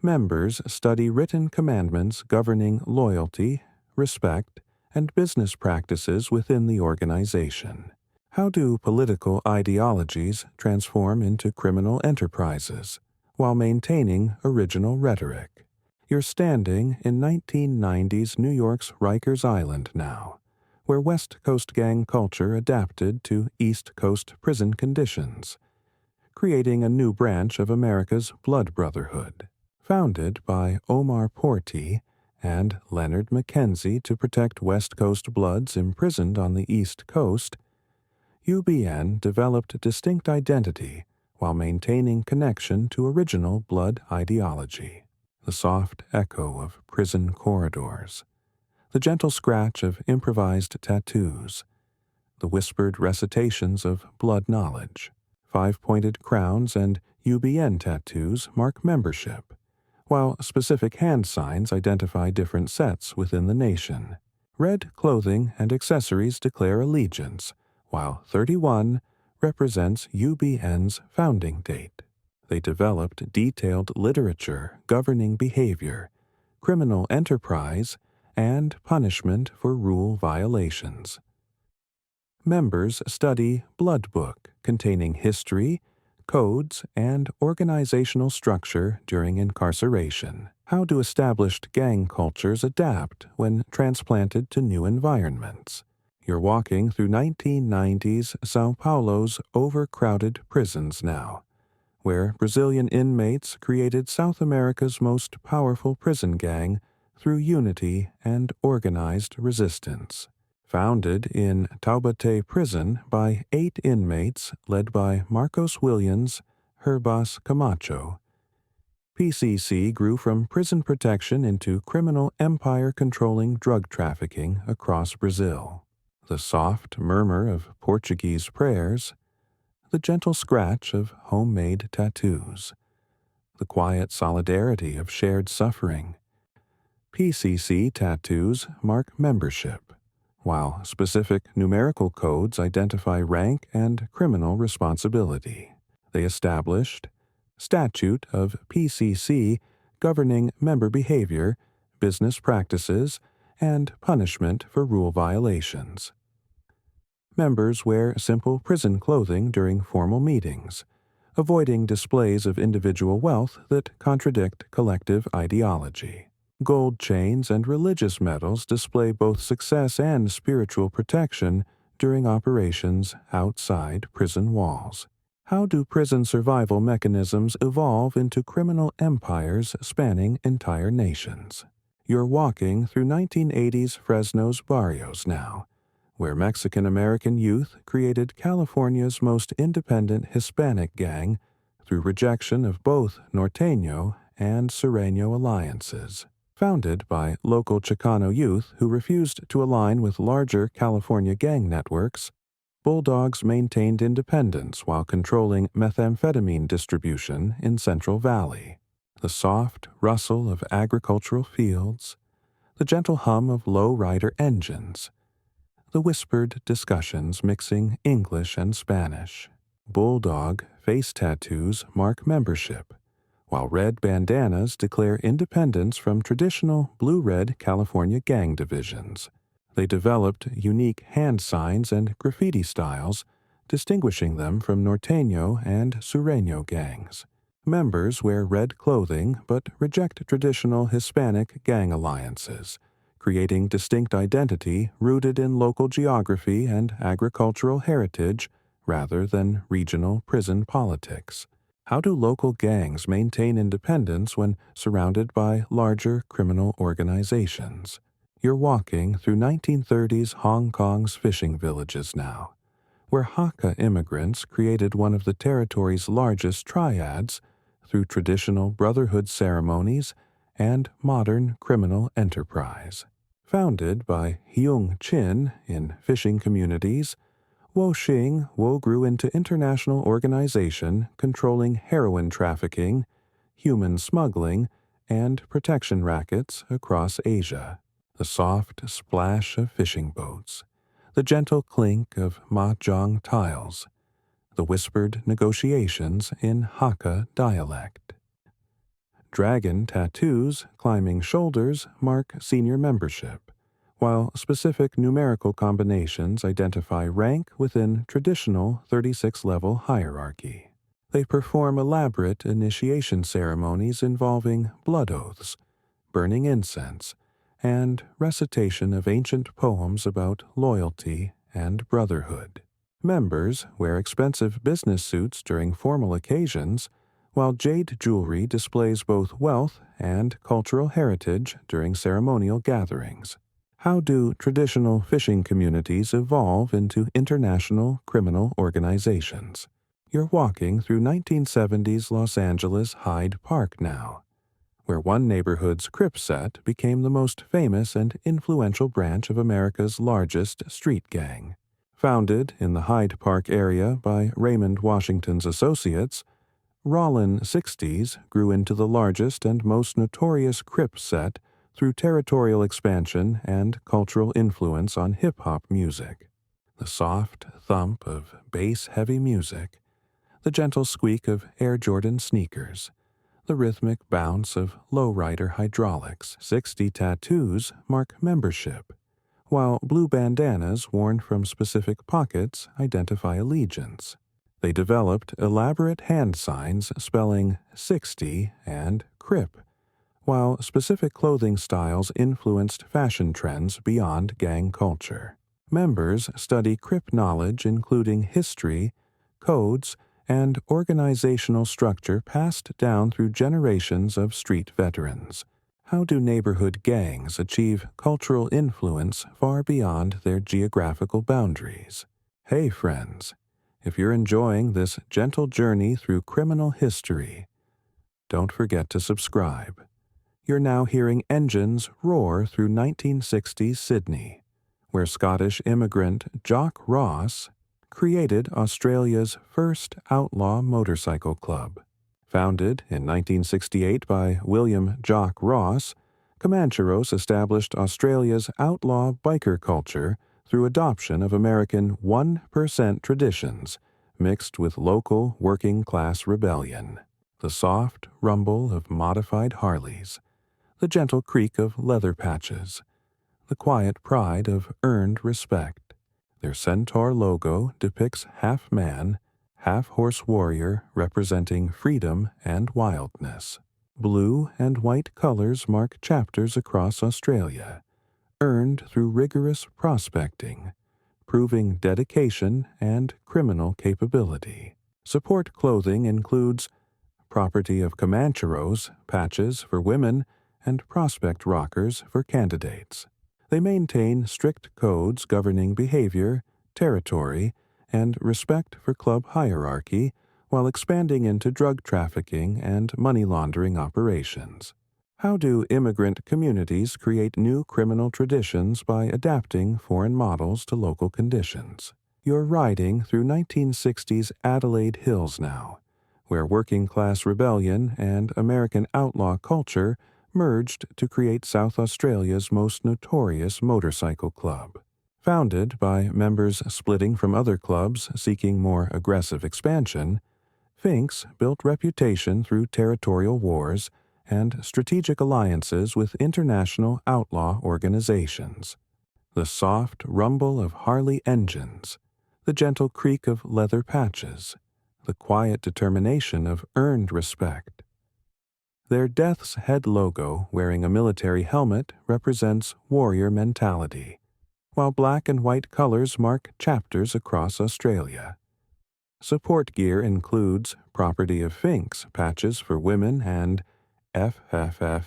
Members study written commandments governing loyalty, respect, and business practices within the organization. How do political ideologies transform into criminal enterprises while maintaining original rhetoric? You're standing in 1990s New York's Rikers Island now, where West Coast gang culture adapted to East Coast prison conditions, creating a new branch of America's Blood Brotherhood. Founded by Omar Porti and Leonard Mackenzie to protect West Coast Bloods imprisoned on the East Coast, UBN developed distinct identity while maintaining connection to original blood ideology. The soft echo of prison corridors, the gentle scratch of improvised tattoos, the whispered recitations of blood knowledge. Five-pointed crowns and UBN tattoos mark membership, while specific hand signs identify different sets within the nation. Red clothing and accessories declare allegiance, while 31 represents UBN's founding date. They developed detailed literature governing behavior, criminal enterprise, and punishment for rule violations. Members study Blood Book, containing history, codes, and organizational structure during incarceration. How do established gang cultures adapt when transplanted to new environments? You're walking through 1990s Sao Paulo's overcrowded prisons now, where Brazilian inmates created South America's most powerful prison gang through unity and organized resistance. Founded in Taubaté prison by 8 inmates led by Marcos Williams, Herbas Camacho, PCC grew from prison protection into criminal empire controlling drug trafficking across Brazil. The soft murmur of Portuguese prayers, the gentle scratch of homemade tattoos, the quiet solidarity of shared suffering. PCC tattoos mark membership, while specific numerical codes identify rank and criminal responsibility. They established Statute of PCC governing member behavior, business practices, and punishment for rule violations. Members wear simple prison clothing during formal meetings, avoiding displays of individual wealth that contradict collective ideology. Gold chains and religious medals display both success and spiritual protection during operations outside prison walls. How do prison survival mechanisms evolve into criminal empires spanning entire nations? You're walking through 1980s Fresno's barrios now, where Mexican-American youth created California's most independent Hispanic gang through rejection of both norteño and sureño alliances. Founded by local Chicano youth who refused to align with larger California gang networks, Bulldogs maintained independence while controlling methamphetamine distribution in Central Valley. The soft rustle of agricultural fields, the gentle hum of low-rider engines, the whispered discussions mixing English and Spanish. Bulldog face tattoos mark membership, while red bandanas declare independence from traditional blue-red California gang divisions. They developed unique hand signs and graffiti styles, distinguishing them from norteño and sureño gangs. Members wear red clothing but reject traditional Hispanic gang alliances, creating distinct identity rooted in local geography and agricultural heritage rather than regional prison politics. How do local gangs maintain independence when surrounded by larger criminal organizations? You're walking through 1930s Hong Kong's fishing villages now, where Hakka immigrants created one of the territory's largest triads through traditional brotherhood ceremonies and modern criminal enterprise. Founded by Hyung Chin in fishing communities, Wo grew into international organization controlling heroin trafficking, human smuggling, and protection rackets across Asia. The soft splash of fishing boats, the gentle clink of mahjong tiles, the whispered negotiations in Hakka dialect. Dragon tattoos climbing shoulders mark senior membership, while specific numerical combinations identify rank within traditional 36-level hierarchy. They perform elaborate initiation ceremonies involving blood oaths, burning incense, and recitation of ancient poems about loyalty and brotherhood. Members wear expensive business suits during formal occasions, while jade jewelry displays both wealth and cultural heritage during ceremonial gatherings. How do traditional fishing communities evolve into international criminal organizations? You're walking through 1970s Los Angeles Hyde Park now, where one neighborhood's Crip set became the most famous and influential branch of America's largest street gang. Founded in the Hyde Park area by Raymond Washington's associates, Rollin 60s grew into the largest and most notorious Crip set through territorial expansion and cultural influence on hip-hop music. The soft thump of bass-heavy music, the gentle squeak of Air Jordan sneakers, the rhythmic bounce of lowrider hydraulics. 60 tattoos mark membership, while blue bandanas worn from specific pockets identify allegiance. They developed elaborate hand signs spelling 60 and Crip, while specific clothing styles influenced fashion trends beyond gang culture. Members study Crip knowledge including history, codes, and organizational structure passed down through generations of street veterans. How do neighborhood gangs achieve cultural influence far beyond their geographical boundaries? Hey friends, if you're enjoying this gentle journey through criminal history, don't forget to subscribe. You're now hearing engines roar through 1960s Sydney, where Scottish immigrant Jock Ross created Australia's first outlaw motorcycle club. Founded in 1968 by William Jock Ross, Comancheros established Australia's outlaw biker culture through adoption of American 1% traditions mixed with local working-class rebellion. The soft rumble of modified Harleys, the gentle creak of leather patches, the quiet pride of earned respect. Their centaur logo depicts half man, half horse warrior representing freedom and wildness. Blue and white colors mark chapters across Australia, earned through rigorous prospecting, proving dedication and criminal capability. Support clothing includes property of Comancheros, patches for women, and prospect rockers for candidates. They maintain strict codes governing behavior, territory, and respect for club hierarchy while expanding into drug trafficking and money laundering operations. How do immigrant communities create new criminal traditions by adapting foreign models to local conditions? You're riding through 1960s Adelaide Hills now, where working-class rebellion and American outlaw culture merged to create South Australia's most notorious motorcycle club. Founded by members splitting from other clubs seeking more aggressive expansion, Finks built reputation through territorial wars and strategic alliances with international outlaw organizations. The soft rumble of Harley engines, the gentle creak of leather patches, the quiet determination of earned respect. Their Death's Head logo, wearing a military helmet, represents warrior mentality, while black and white colors mark chapters across Australia. Support gear includes property of Finks patches for women and FFF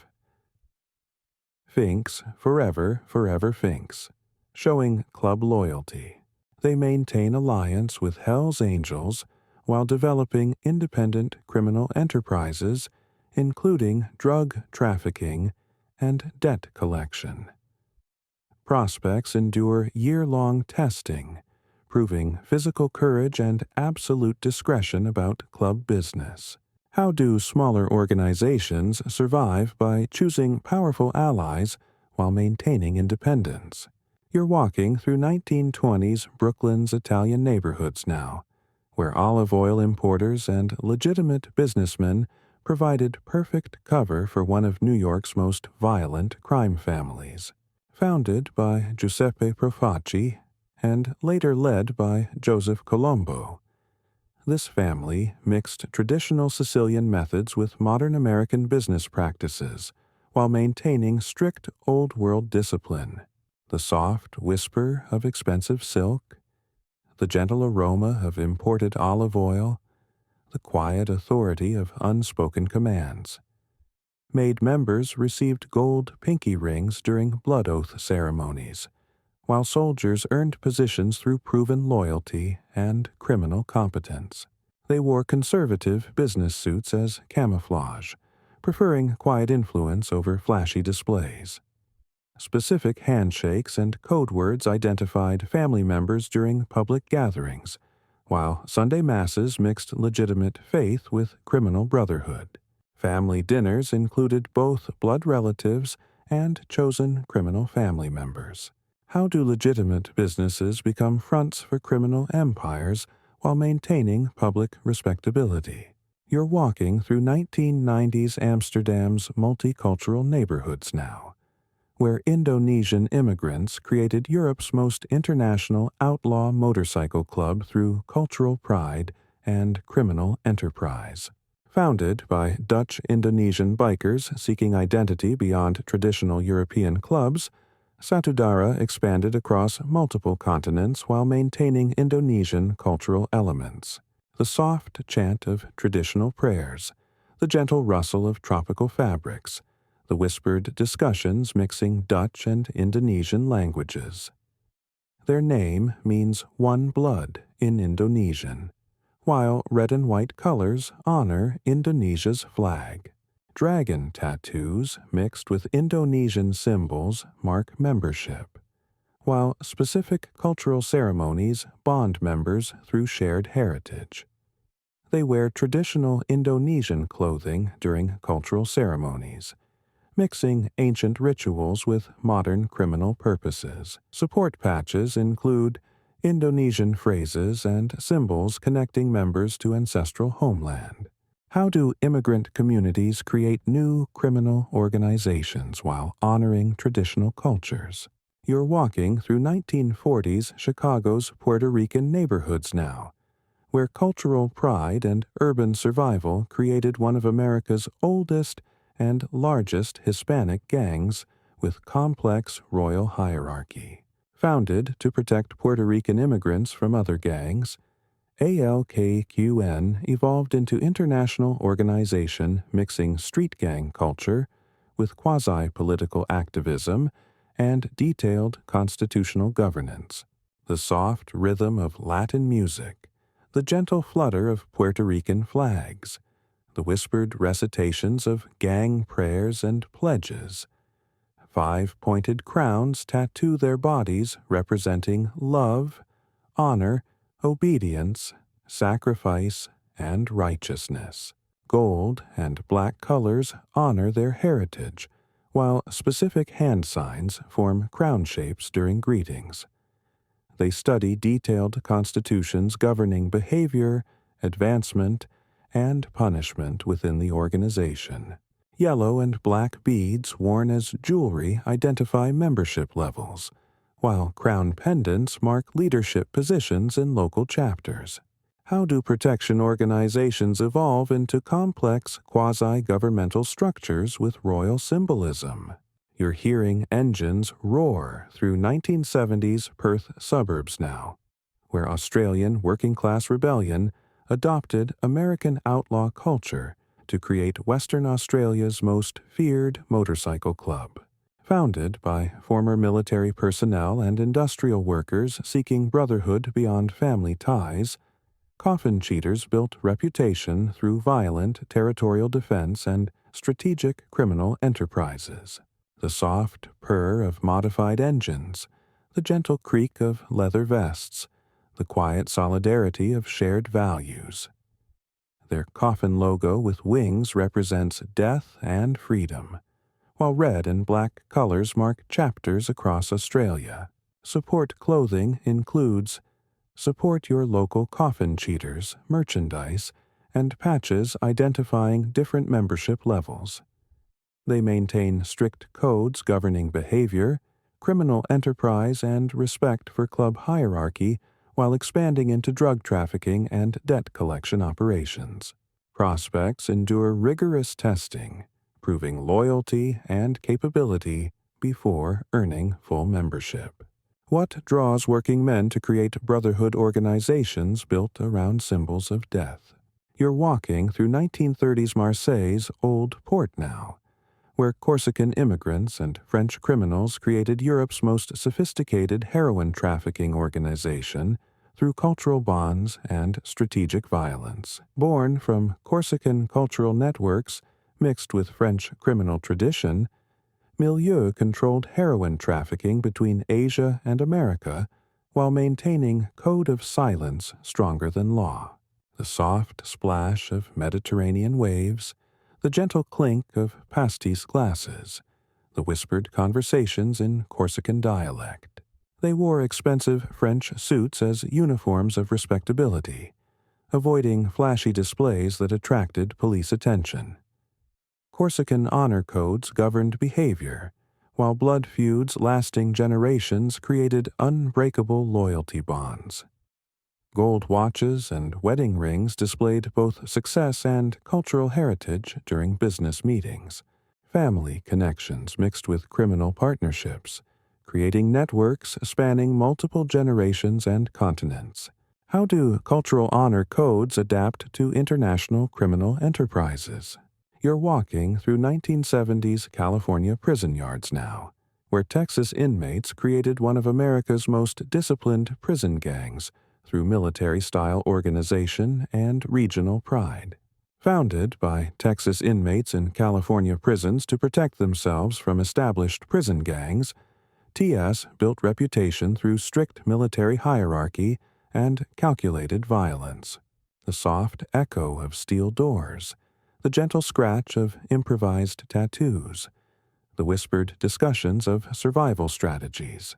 Finks Forever, Forever Finks, showing club loyalty. They maintain alliance with Hell's Angels while developing independent criminal enterprises including drug trafficking and debt collection. Prospects endure year-long testing, proving physical courage and absolute discretion about club business. How do smaller organizations survive by choosing powerful allies while maintaining independence? You're walking through 1920s Brooklyn's Italian neighborhoods now, where olive oil importers and legitimate businessmen provided perfect cover for one of New York's most violent crime families. Founded by Giuseppe Profaci and later led by Joseph Colombo, this family mixed traditional Sicilian methods with modern American business practices while maintaining strict old-world discipline. The soft whisper of expensive silk, the gentle aroma of imported olive oil, the quiet authority of unspoken commands. Made members received gold pinky rings during blood oath ceremonies, while soldiers earned positions through proven loyalty and criminal competence. They wore conservative business suits as camouflage, preferring quiet influence over flashy displays. Specific handshakes and code words identified family members during public gatherings, while Sunday masses mixed legitimate faith with criminal brotherhood. Family dinners included both blood relatives and chosen criminal family members. How do legitimate businesses become fronts for criminal empires while maintaining public respectability? You're walking through 1990s Amsterdam's multicultural neighborhoods now, where Indonesian immigrants created Europe's most international outlaw motorcycle club through cultural pride and criminal enterprise. Founded by Dutch-Indonesian bikers seeking identity beyond traditional European clubs, Satudara expanded across multiple continents while maintaining Indonesian cultural elements. The soft chant of traditional prayers, the gentle rustle of tropical fabrics, the whispered discussions mixing Dutch and Indonesian languages. Their name means one blood in Indonesian, while red and white colors honor Indonesia's flag. Dragon tattoos mixed with Indonesian symbols mark membership, while specific cultural ceremonies bond members through shared heritage. They wear traditional Indonesian clothing during cultural ceremonies, mixing ancient rituals with modern criminal purposes. Support patches include Indonesian phrases and symbols connecting members to ancestral homeland. How do immigrant communities create new criminal organizations while honoring traditional cultures? You're walking through 1940s Chicago's Puerto Rican neighborhoods now, where cultural pride and urban survival created one of America's oldest and largest Hispanic gangs with complex royal hierarchy. Founded to protect Puerto Rican immigrants from other gangs, ALKQN evolved into international organization mixing street gang culture with quasi-political activism and detailed constitutional governance. The soft rhythm of Latin music, the gentle flutter of Puerto Rican flags, the whispered recitations of gang prayers and pledges. 5-pointed crowns tattoo their bodies representing love, honor, obedience, sacrifice, and righteousness. Gold and black colors honor their heritage, while specific hand signs form crown shapes during greetings. They study detailed constitutions governing behavior, advancement, and punishment within the organization. Yellow and black beads worn as jewelry identify membership levels, while crown pendants mark leadership positions in local chapters. How do protection organizations evolve into complex quasi-governmental structures with royal symbolism? You're hearing engines roar through 1970s Perth suburbs now, where Australian working-class rebellion adopted American outlaw culture to create Western Australia's most feared motorcycle club. Founded by former military personnel and industrial workers seeking brotherhood beyond family ties, Coffin Cheaters built reputation through violent territorial defense and strategic criminal enterprises. The soft purr of modified engines, the gentle creak of leather vests, the quiet solidarity of shared values. Their coffin logo with wings represents death and freedom, while red and black colors mark chapters across Australia. Support clothing includes Support Your Local Coffin Cheaters merchandise and patches identifying different membership levels. They maintain strict codes governing behavior, criminal enterprise, and respect for club hierarchy while expanding into drug trafficking and debt collection operations. Prospects endure rigorous testing, proving loyalty and capability before earning full membership. What draws working men to create brotherhood organizations built around symbols of death? You're walking through 1930s Marseille's Old Port now, where Corsican immigrants and French criminals created Europe's most sophisticated heroin trafficking organization through cultural bonds and strategic violence. Born from Corsican cultural networks mixed with French criminal tradition, Milieu controlled heroin trafficking between Asia and America while maintaining code of silence stronger than law. The soft splash of Mediterranean waves, the gentle clink of pastis glasses, the whispered conversations in Corsican dialect. They wore expensive French suits as uniforms of respectability, avoiding flashy displays that attracted police attention. Corsican honor codes governed behavior, while blood feuds lasting generations created unbreakable loyalty bonds. Gold watches and wedding rings displayed both success and cultural heritage during business meetings. Family connections mixed with criminal partnerships, creating networks spanning multiple generations and continents. How do cultural honor codes adapt to international criminal enterprises? You're walking through 1970s California prison yards now, where Texas inmates created one of America's most disciplined prison gangs through military-style organization and regional pride. Founded by Texas inmates in California prisons to protect themselves from established prison gangs, TS built reputation through strict military hierarchy and calculated violence. The soft echo of steel doors, the gentle scratch of improvised tattoos, the whispered discussions of survival strategies.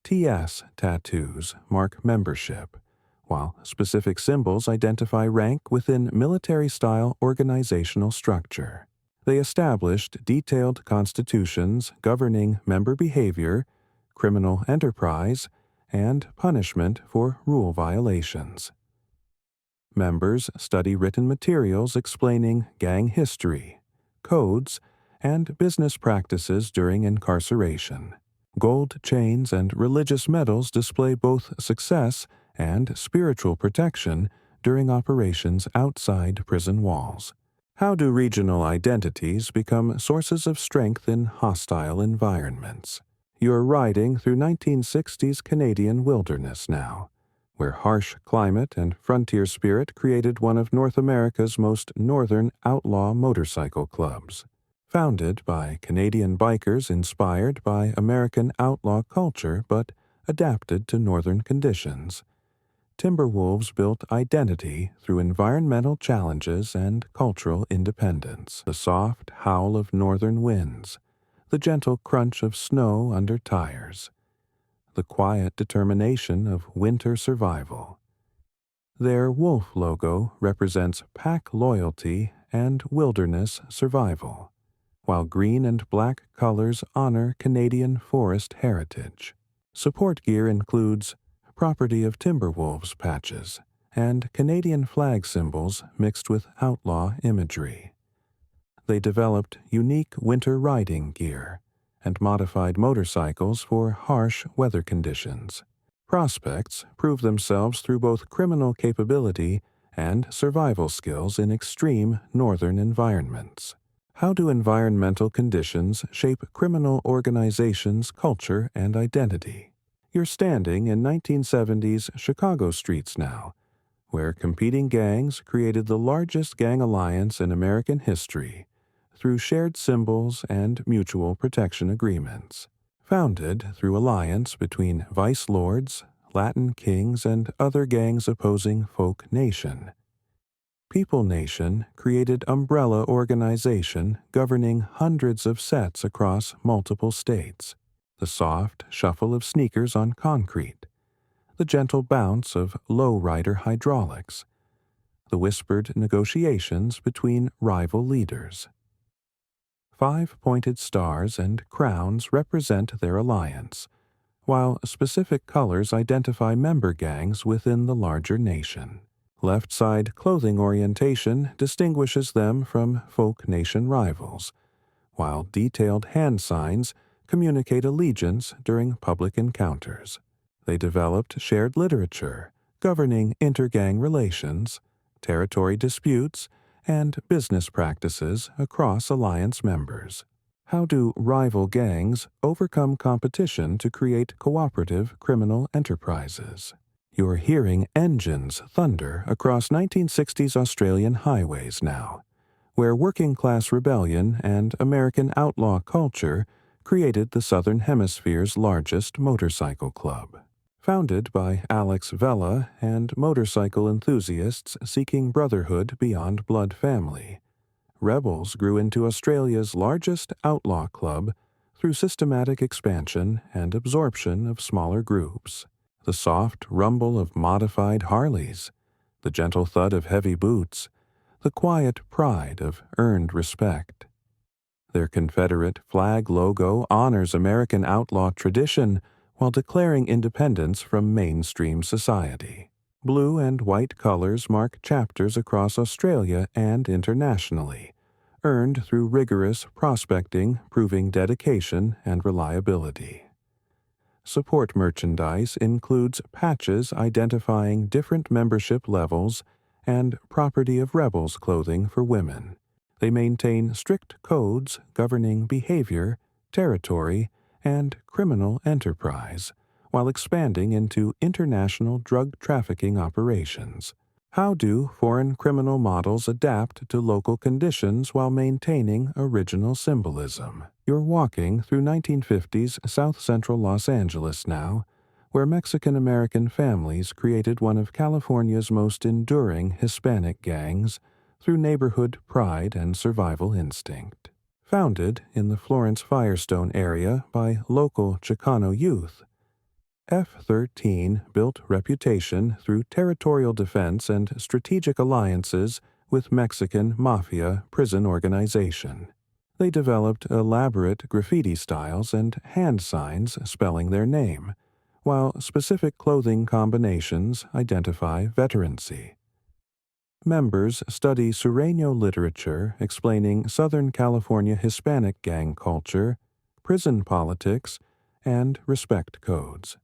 TS tattoos mark membership, while specific symbols identify rank within military-style organizational structure. They established detailed constitutions governing member behavior, criminal enterprise, and punishment for rule violations. Members study written materials explaining gang history, codes, and business practices during incarceration. Gold chains and religious medals display both success and spiritual protection during operations outside prison walls. How do regional identities become sources of strength in hostile environments? You're riding through 1960s Canadian wilderness now, where harsh climate and frontier spirit created one of North America's most northern outlaw motorcycle clubs. Founded by Canadian bikers inspired by American outlaw culture but adapted to northern conditions, Timberwolves built identity through environmental challenges and cultural independence. The soft howl of northern winds, the gentle crunch of snow under tires, the quiet determination of winter survival. Their wolf logo represents pack loyalty and wilderness survival, while green and black colors honor Canadian forest heritage. Support gear includes property of Timberwolves patches and Canadian flag symbols mixed with outlaw imagery. They developed unique winter riding gear and modified motorcycles for harsh weather conditions. Prospects prove themselves through both criminal capability and survival skills in extreme northern environments. How do environmental conditions shape criminal organizations' culture and identity? You're standing in 1970s Chicago streets now, where competing gangs created the largest gang alliance in American history through shared symbols and mutual protection agreements. Founded through alliance between vice lords, Latin kings, and other gangs opposing Folk Nation, People Nation created umbrella organization governing hundreds of sets across multiple states. The soft shuffle of sneakers on concrete, the gentle bounce of low-rider hydraulics, the whispered negotiations between rival leaders. 5 pointed stars and crowns represent their alliance, while specific colors identify member gangs within the larger nation. Left side clothing orientation distinguishes them from Folk Nation rivals, while detailed hand signs communicate allegiance during public encounters. They developed shared literature governing intergang relations, territory disputes, and business practices across alliance members. How do rival gangs overcome competition to create cooperative criminal enterprises? You're hearing engines thunder across 1960s Australian highways now, where working-class rebellion and American outlaw culture created the Southern Hemisphere's largest motorcycle club. Founded by Alex Vella and motorcycle enthusiasts seeking brotherhood beyond blood family, Rebels grew into Australia's largest outlaw club through systematic expansion and absorption of smaller groups. The soft rumble of modified Harleys, the gentle thud of heavy boots, the quiet pride of earned respect. Their Confederate flag logo honors American outlaw tradition while declaring independence from mainstream society. Blue and white colors mark chapters across Australia and internationally, earned through rigorous prospecting, proving dedication and reliability. Support merchandise includes patches identifying different membership levels and Property of Rebels clothing for women. They maintain strict codes governing behavior, territory, and criminal enterprise, while expanding into international drug trafficking operations. How do foreign criminal models adapt to local conditions while maintaining original symbolism? You're walking through 1950s South Central Los Angeles now, where Mexican-American families created one of California's most enduring Hispanic gangs through neighborhood pride and survival instinct. Founded in the Florence Firestone area by local Chicano youth, F-13 built reputation through territorial defense and strategic alliances with Mexican mafia prison organization. They developed elaborate graffiti styles and hand signs spelling their name, while specific clothing combinations identify veterancy. Members study Sureño literature explaining Southern California Hispanic gang culture, prison politics, and respect codes.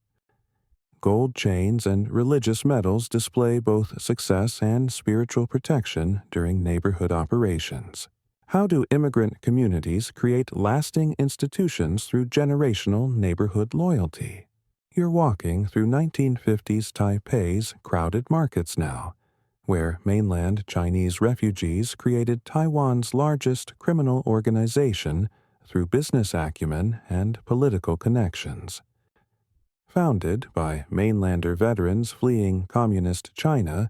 Gold chains and religious medals display both success and spiritual protection during neighborhood operations. How do immigrant communities create lasting institutions through generational neighborhood loyalty? You're walking through 1950s Taipei's crowded markets now, where mainland Chinese refugees created Taiwan's largest criminal organization through business acumen and political connections. Founded by mainlander veterans fleeing communist China,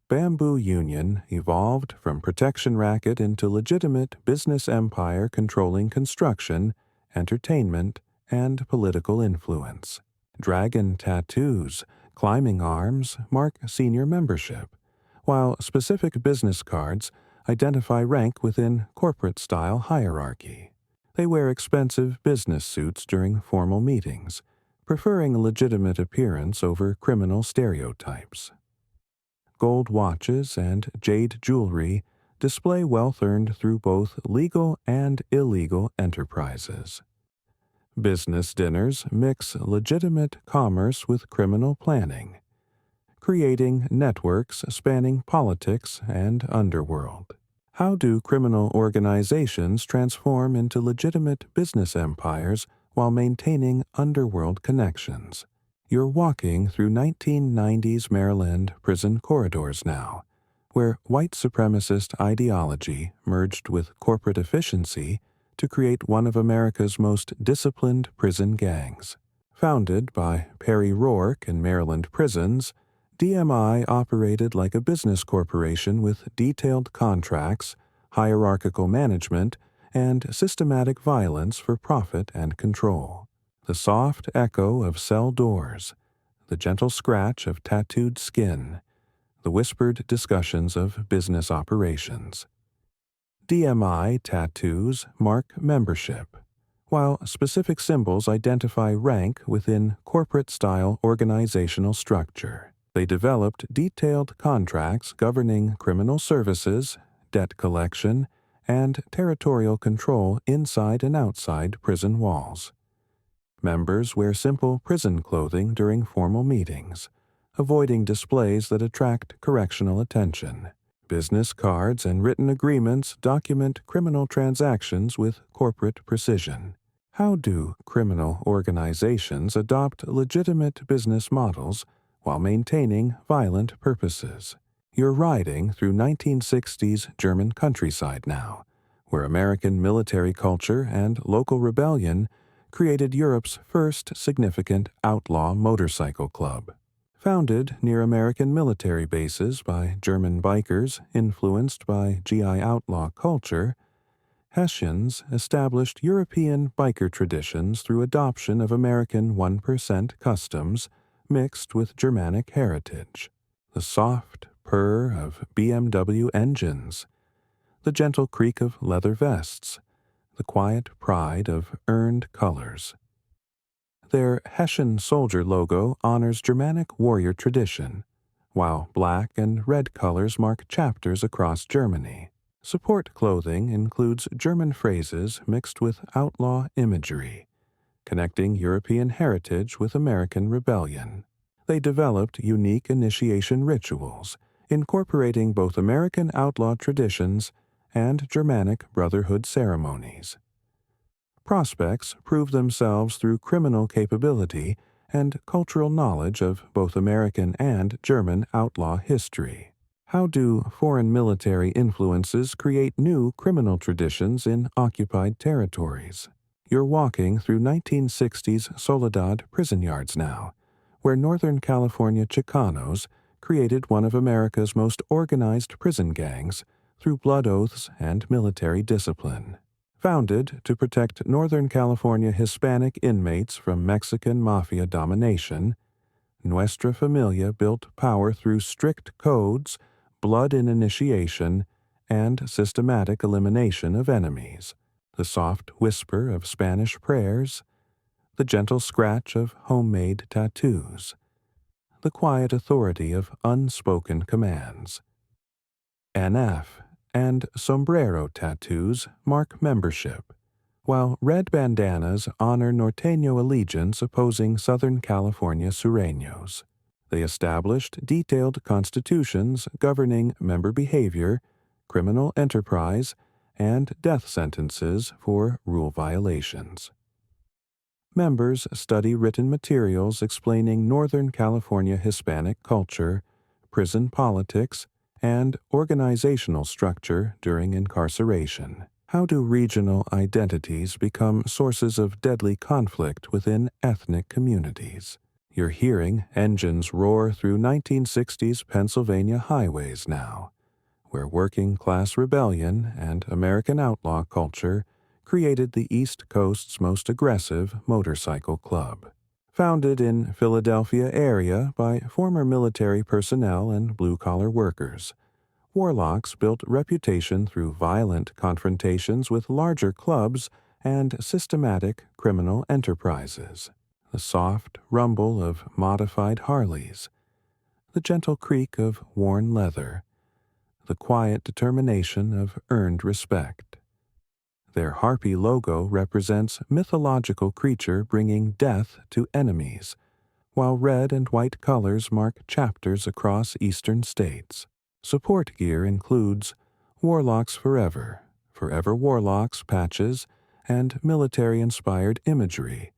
Bamboo Union evolved from protection racket into legitimate business empire controlling construction, entertainment, and political influence. Dragon tattoos, climbing arms mark senior membership, while specific business cards identify rank within corporate-style hierarchy. They wear expensive business suits during formal meetings, preferring a legitimate appearance over criminal stereotypes. Gold watches and jade jewelry display wealth earned through both legal and illegal enterprises. Business dinners mix legitimate commerce with criminal planning, creating networks spanning politics and underworld. How do criminal organizations transform into legitimate business empires while maintaining underworld connections? You're walking through 1990s Maryland prison corridors now, where white supremacist ideology merged with corporate efficiency to create one of America's most disciplined prison gangs. Founded by Perry Rourke in Maryland prisons, DMI operated like a business corporation with detailed contracts, hierarchical management, and systematic violence for profit and control. The soft echo of cell doors, the gentle scratch of tattooed skin, the whispered discussions of business operations. DMI tattoos mark membership, while specific symbols identify rank within corporate-style organizational structure. They developed detailed contracts governing criminal services, debt collection, and territorial control inside and outside prison walls. Members wear simple prison clothing during formal meetings, avoiding displays that attract correctional attention. Business cards and written agreements document criminal transactions with corporate precision. How do criminal organizations adopt legitimate business models while maintaining violent purposes. You're riding through 1960s German countryside now, where American military culture and local rebellion created Europe's first significant outlaw motorcycle club. Founded near American military bases by German bikers influenced by GI outlaw culture, Hessians established European biker traditions through adoption of American 1% customs mixed with Germanic heritage. The soft purr of BMW engines, the gentle creak of leather vests, the quiet pride of earned colors. Their Hessian soldier logo honors Germanic warrior tradition, while black and red colors mark chapters across Germany. Support clothing includes German phrases mixed with outlaw imagery, connecting European heritage with American rebellion. They developed unique initiation rituals, incorporating both American outlaw traditions and Germanic brotherhood ceremonies. Prospects prove themselves through criminal capability and cultural knowledge of both American and German outlaw history. How do foreign military influences create new criminal traditions in occupied territories? You're walking through 1960s Soledad prison yards now, where Northern California Chicanos created one of America's most organized prison gangs through blood oaths and military discipline. Founded to protect Northern California Hispanic inmates from Mexican mafia domination, Nuestra Familia built power through strict codes, blood in initiation, and systematic elimination of enemies. The soft whisper of Spanish prayers, the gentle scratch of homemade tattoos, the quiet authority of unspoken commands. NF and sombrero tattoos mark membership, while red bandanas honor Norteño allegiance opposing Southern California Sureños. They established detailed constitutions governing member behavior, criminal enterprise, and death sentences for rule violations. Members study written materials explaining Northern California Hispanic culture, prison politics, and organizational structure during incarceration. How do regional identities become sources of deadly conflict within ethnic communities? You're hearing engines roar through 1960s Pennsylvania highways now, where working-class rebellion and American outlaw culture created the East Coast's most aggressive motorcycle club. Founded in Philadelphia area by former military personnel and blue-collar workers, Warlocks built reputation through violent confrontations with larger clubs and systematic criminal enterprises. The soft rumble of modified Harleys, the gentle creak of worn leather, the quiet determination of earned respect. Their harpy logo represents mythological creature bringing death to enemies, while red and white colors mark chapters across eastern states. Support gear includes Warlocks Forever, Forever Warlocks patches, and military-inspired imagery,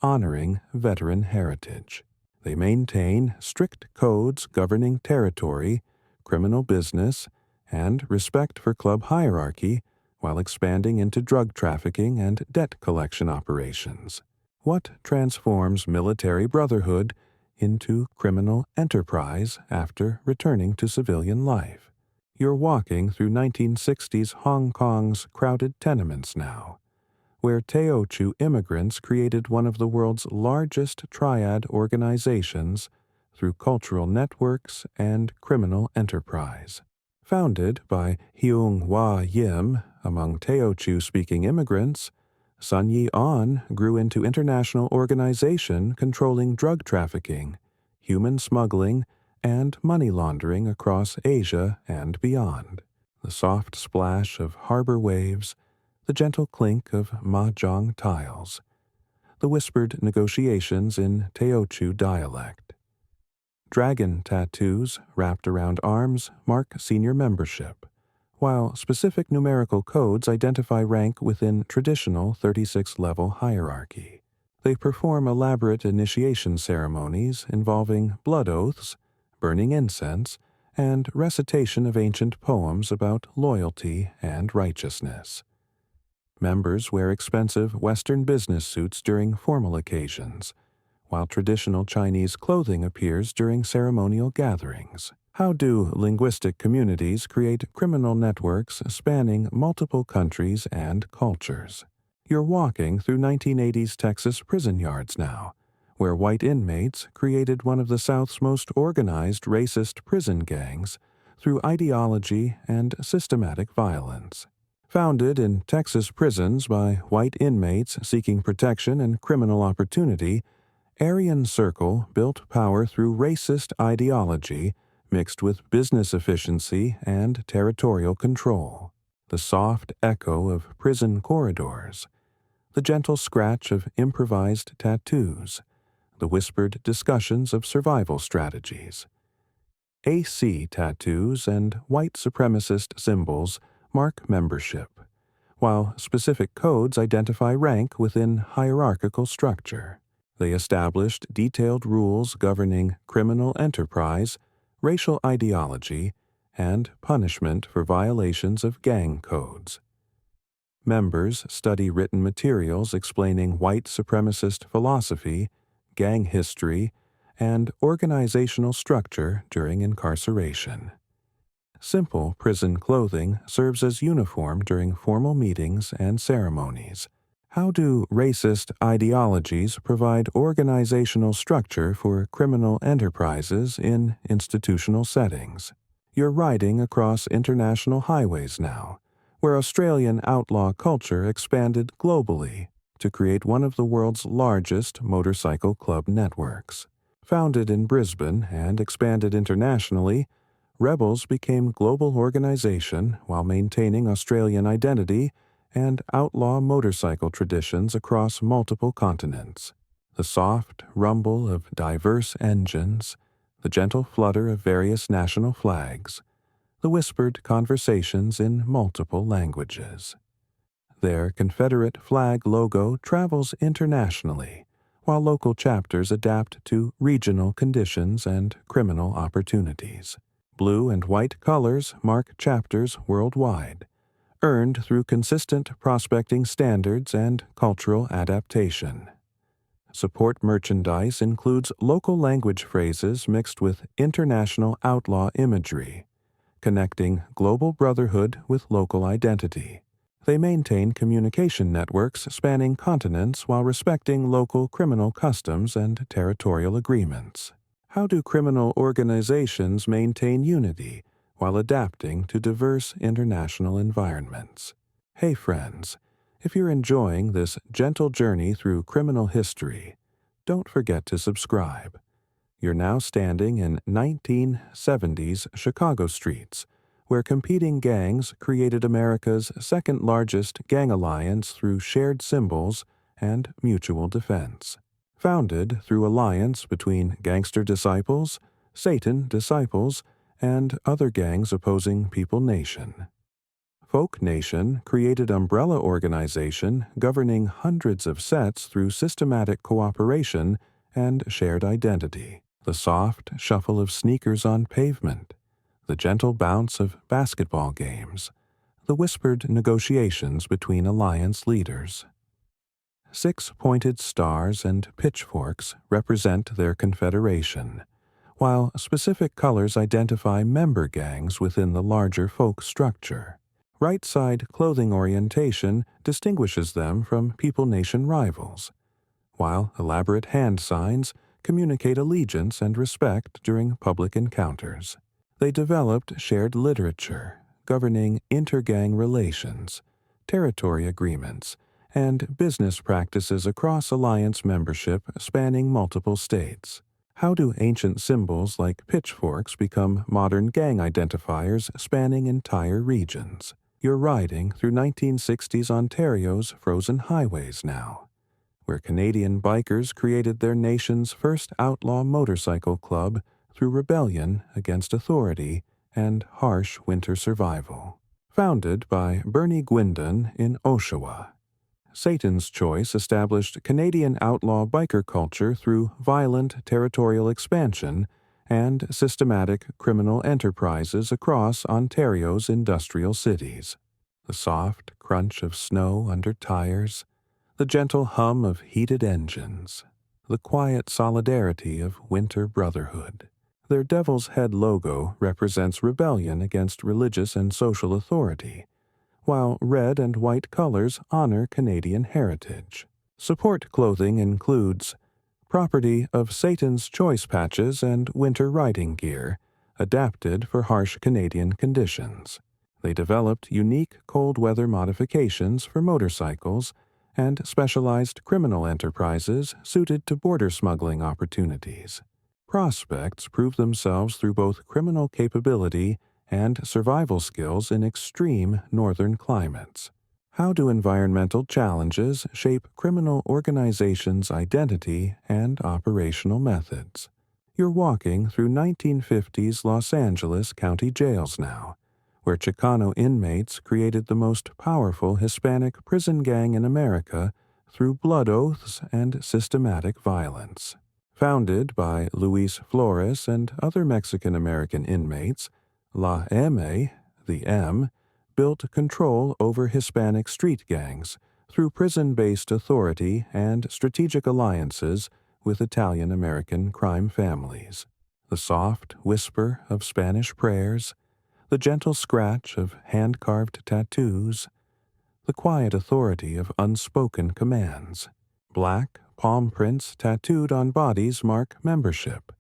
honoring veteran heritage. They maintain strict codes governing territory, criminal business, and respect for club hierarchy, while expanding into drug trafficking and debt collection operations. What transforms military brotherhood into criminal enterprise after returning to civilian life? You're walking through 1960s Hong Kong's crowded tenements now, where Teochew immigrants created one of the world's largest triad organizations through cultural networks and criminal enterprise. Founded by Heung Hwa Yim among Teochew-speaking immigrants, Sun Yi On grew into international organization controlling drug trafficking, human smuggling, and money laundering across Asia and beyond. The soft splash of harbor waves, the gentle clink of mahjong tiles, the whispered negotiations in Teochew dialect. Dragon tattoos wrapped around arms mark senior membership, while specific numerical codes identify rank within traditional 36-level hierarchy. They perform elaborate initiation ceremonies involving blood oaths, burning incense, and recitation of ancient poems about loyalty and righteousness. Members wear expensive Western business suits during formal occasions, while traditional Chinese clothing appears during ceremonial gatherings. How do linguistic communities create criminal networks spanning multiple countries and cultures? You're walking through 1980s Texas prison yards now, where white inmates created one of the South's most organized racist prison gangs through ideology and systematic violence. Founded in Texas prisons by white inmates seeking protection and criminal opportunity, Aryan Circle built power through racist ideology mixed with business efficiency and territorial control. The soft echo of prison corridors, the gentle scratch of improvised tattoos, the whispered discussions of survival strategies. AC tattoos and white supremacist symbols mark membership, while specific codes identify rank within hierarchical structure. They established detailed rules governing criminal enterprise, racial ideology, and punishment for violations of gang codes. Members study written materials explaining white supremacist philosophy, gang history, and organizational structure during incarceration. Simple prison clothing serves as uniform during formal meetings and ceremonies. How do racist ideologies provide organizational structure for criminal enterprises in institutional settings? You're riding across international highways now, where Australian outlaw culture expanded globally to create one of the world's largest motorcycle club networks. Founded in Brisbane and expanded internationally, Rebels became global organization while maintaining Australian identity and outlaw motorcycle traditions across multiple continents. The soft rumble of diverse engines, the gentle flutter of various national flags, the whispered conversations in multiple languages. Their Confederate flag logo travels internationally, while local chapters adapt to regional conditions and criminal opportunities. Blue and white colors mark chapters worldwide, earned through consistent prospecting standards and cultural adaptation. Support merchandise includes local language phrases mixed with international outlaw imagery, connecting global brotherhood with local identity. They maintain communication networks spanning continents while respecting local criminal customs and territorial agreements. How do criminal organizations maintain unity while adapting to diverse international environments? Hey friends, if you're enjoying this gentle journey through criminal history, don't forget to subscribe. You're now standing in 1970s Chicago streets, where competing gangs created America's second-largest gang alliance through shared symbols and mutual defense. Founded through alliance between gangster disciples, Satan disciples, and other gangs opposing People Nation. Folk Nation created umbrella organization governing hundreds of sets through systematic cooperation and shared identity. The soft shuffle of sneakers on pavement, the gentle bounce of basketball games, the whispered negotiations between alliance leaders. 6 pointed stars and pitchforks represent their confederation, while specific colors identify member gangs within the larger folk structure. Right-side clothing orientation distinguishes them from People Nation rivals, while elaborate hand signs communicate allegiance and respect during public encounters. They developed shared literature governing intergang relations, territory agreements, and business practices across alliance membership spanning multiple states. How do ancient symbols like pitchforks become modern gang identifiers spanning entire regions? You're riding through 1960s Ontario's frozen highways now, where Canadian bikers created their nation's first outlaw motorcycle club through rebellion against authority and harsh winter survival. Founded by Bernie Gwindon in Oshawa, Satan's Choice established Canadian outlaw biker culture through violent territorial expansion and systematic criminal enterprises across Ontario's industrial cities. The soft crunch of snow under tires, the gentle hum of heated engines, the quiet solidarity of winter brotherhood. Their Devil's Head logo represents rebellion against religious and social authority, while red and white colors honor Canadian heritage. Support clothing includes property of Satan's Choice patches and winter riding gear, adapted for harsh Canadian conditions. They developed unique cold weather modifications for motorcycles and specialized criminal enterprises suited to border smuggling opportunities. Prospects prove themselves through both criminal capability and survival skills in extreme northern climates. How do environmental challenges shape criminal organizations' identity and operational methods? You're walking through 1950s Los Angeles county jails now, where Chicano inmates created the most powerful Hispanic prison gang in America through blood oaths and systematic violence. Founded by Luis Flores and other Mexican-American inmates, La M, the M, built control over Hispanic street gangs through prison-based authority and strategic alliances with Italian-American crime families. The soft whisper of Spanish prayers, the gentle scratch of hand-carved tattoos, the quiet authority of unspoken commands. Black palm prints tattooed on bodies mark membership,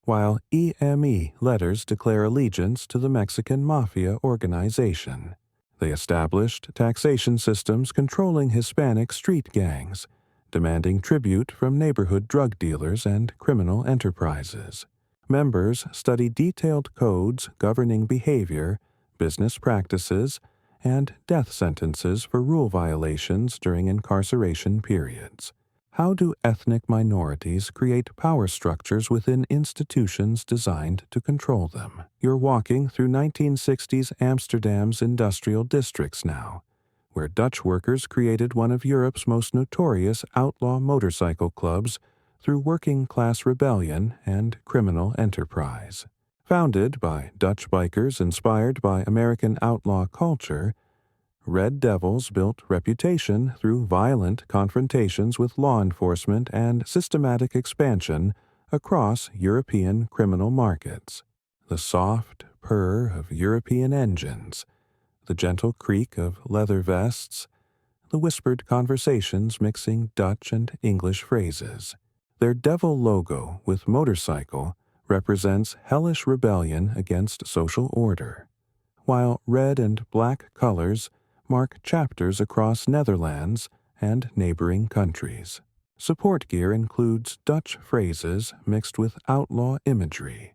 while EME letters declare allegiance to the Mexican Mafia organization. They established taxation systems controlling Hispanic street gangs, demanding tribute from neighborhood drug dealers and criminal enterprises. Members study detailed codes governing behavior, business practices, and death sentences for rule violations during incarceration periods. How do ethnic minorities create power structures within institutions designed to control them? You're walking through 1960s Amsterdam's industrial districts now, where Dutch workers created one of Europe's most notorious outlaw motorcycle clubs through working-class rebellion and criminal enterprise. Founded by Dutch bikers inspired by American outlaw culture, Red Devils built reputation through violent confrontations with law enforcement and systematic expansion across European criminal markets. The soft purr of European engines, the gentle creak of leather vests, the whispered conversations mixing Dutch and English phrases. Their devil logo with motorcycle represents hellish rebellion against social order, while red and black colors mark chapters across Netherlands and neighboring countries. Support gear includes Dutch phrases mixed with outlaw imagery,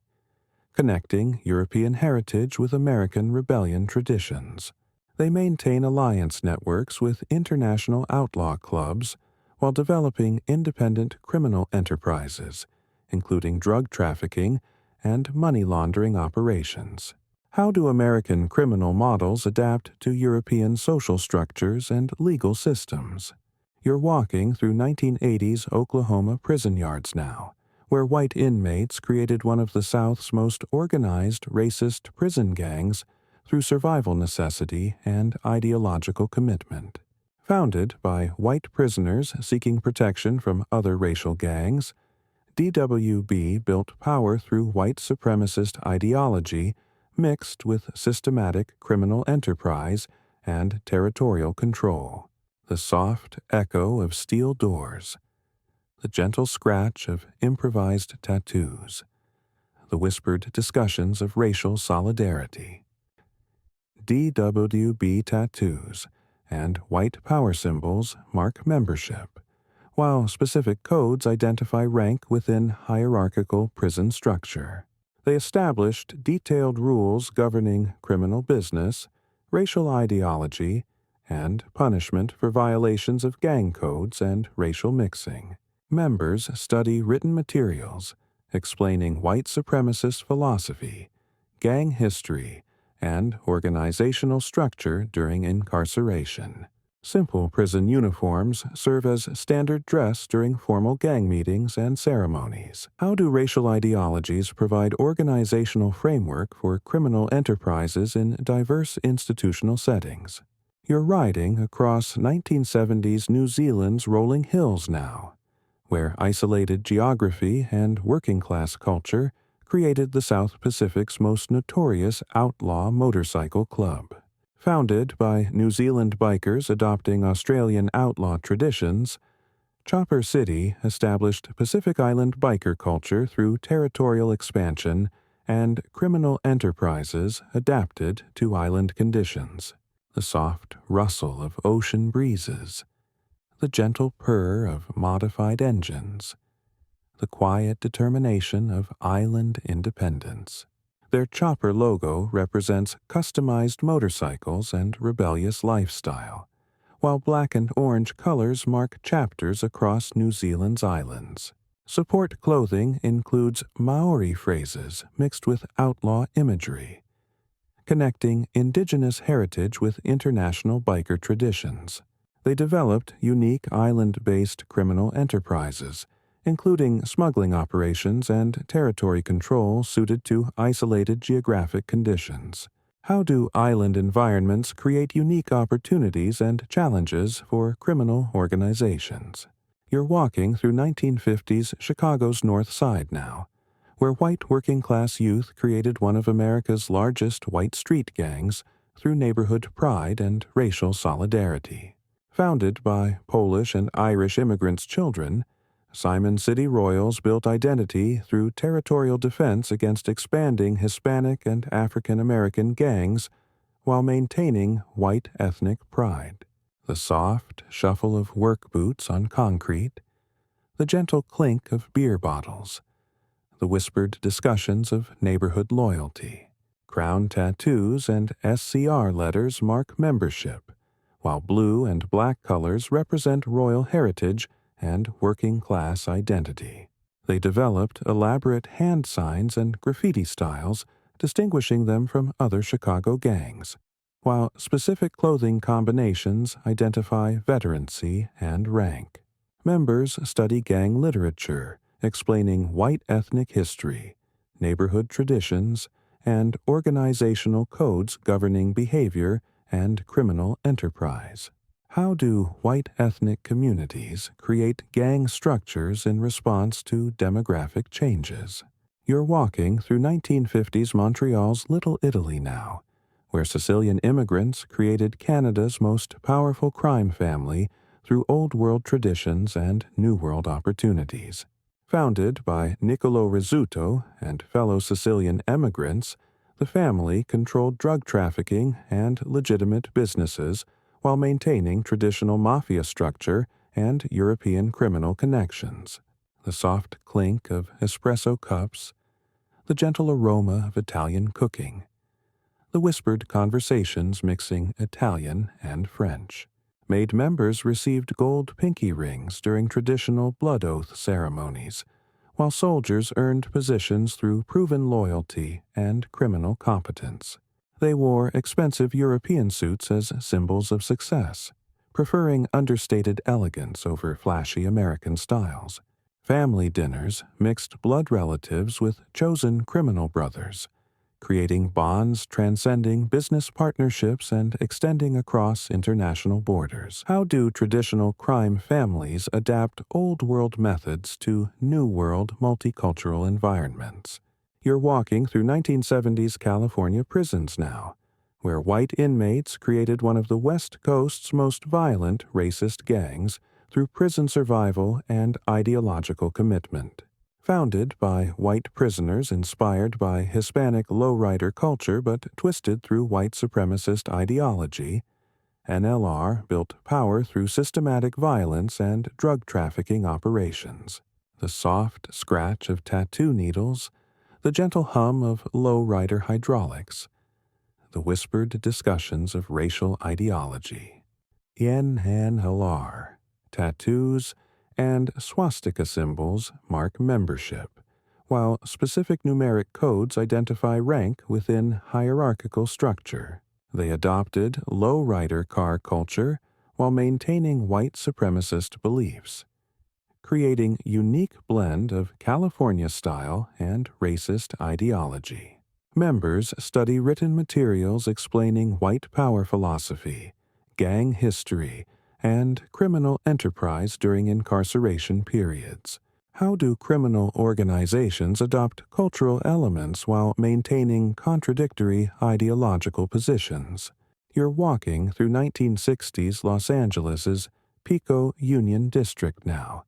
connecting European heritage with American rebellion traditions. They maintain alliance networks with international outlaw clubs while developing independent criminal enterprises, including drug trafficking and money laundering operations. How do American criminal models adapt to European social structures and legal systems? You're walking through 1980s Oklahoma prison yards now, where white inmates created one of the South's most organized racist prison gangs through survival necessity and ideological commitment. Founded by white prisoners seeking protection from other racial gangs, DWB built power through white supremacist ideology mixed with systematic criminal enterprise and territorial control. The soft echo of steel doors, the gentle scratch of improvised tattoos, the whispered discussions of racial solidarity. DWB tattoos and white power symbols mark membership, while specific codes identify rank within hierarchical prison structure. They established detailed rules governing criminal business, racial ideology, and punishment for violations of gang codes and racial mixing. Members study written materials explaining white supremacist philosophy, gang history, and organizational structure during incarceration. Simple prison uniforms serve as standard dress during formal gang meetings and ceremonies. How do racial ideologies provide organizational framework for criminal enterprises in diverse institutional settings? You're riding across 1970s New Zealand's rolling hills now, where isolated geography and working-class culture created the South Pacific's most notorious outlaw motorcycle club. Founded by New Zealand bikers adopting Australian outlaw traditions, Chopper City established Pacific Island biker culture through territorial expansion and criminal enterprises adapted to island conditions. The soft rustle of ocean breezes, the gentle purr of modified engines, the quiet determination of island independence. Their chopper logo represents customized motorcycles and rebellious lifestyle, while black and orange colors mark chapters across New Zealand's islands. Support clothing includes Maori phrases mixed with outlaw imagery, connecting indigenous heritage with international biker traditions. They developed unique island-based criminal enterprises, including smuggling operations and territory control suited to isolated geographic conditions. How do island environments create unique opportunities and challenges for criminal organizations? You're walking through 1950s Chicago's North Side now, where white working-class youth created one of America's largest white street gangs through neighborhood pride and racial solidarity. Founded by Polish and Irish immigrants' children, Simon City Royals built identity through territorial defense against expanding Hispanic and African American gangs while maintaining white ethnic pride. The soft shuffle of work boots on concrete, the gentle clink of beer bottles, the whispered discussions of neighborhood loyalty. Crown tattoos and SCR letters mark membership, while blue and black colors represent royal heritage and working-class identity. They developed elaborate hand signs and graffiti styles, distinguishing them from other Chicago gangs, while specific clothing combinations identify veterancy and rank. Members study gang literature, explaining white ethnic history, neighborhood traditions, and organizational codes governing behavior and criminal enterprise. How do white ethnic communities create gang structures in response to demographic changes? You're walking through 1950s Montreal's Little Italy now, where Sicilian immigrants created Canada's most powerful crime family through Old World traditions and New World opportunities. Founded by Niccolo Rizzuto and fellow Sicilian emigrants, the family controlled drug trafficking and legitimate businesses while maintaining traditional mafia structure and European criminal connections. The soft clink of espresso cups, the gentle aroma of Italian cooking, the whispered conversations mixing Italian and French. Made members received gold pinky rings during traditional blood oath ceremonies, while soldiers earned positions through proven loyalty and criminal competence. They wore expensive European suits as symbols of success, preferring understated elegance over flashy American styles. Family dinners mixed blood relatives with chosen criminal brothers, creating bonds transcending business partnerships and extending across international borders. How do traditional crime families adapt Old World methods to New World multicultural environments? You're walking through 1970s California prisons now, where white inmates created one of the West Coast's most violent racist gangs through prison survival and ideological commitment. Founded by white prisoners inspired by Hispanic lowrider culture but twisted through white supremacist ideology, NLR built power through systematic violence and drug trafficking operations. The soft scratch of tattoo needles, the gentle hum of low-rider hydraulics, the whispered discussions of racial ideology. Yen Han Halar, tattoos, and swastika symbols mark membership, while specific numeric codes identify rank within hierarchical structure. They adopted low-rider car culture while maintaining white supremacist beliefs, creating unique blend of California style and racist ideology. Members study written materials explaining white power philosophy, gang history, and criminal enterprise during incarceration periods. How do criminal organizations adopt cultural elements while maintaining contradictory ideological positions? You're walking through 1960s Los Angeles's Pico Union District now,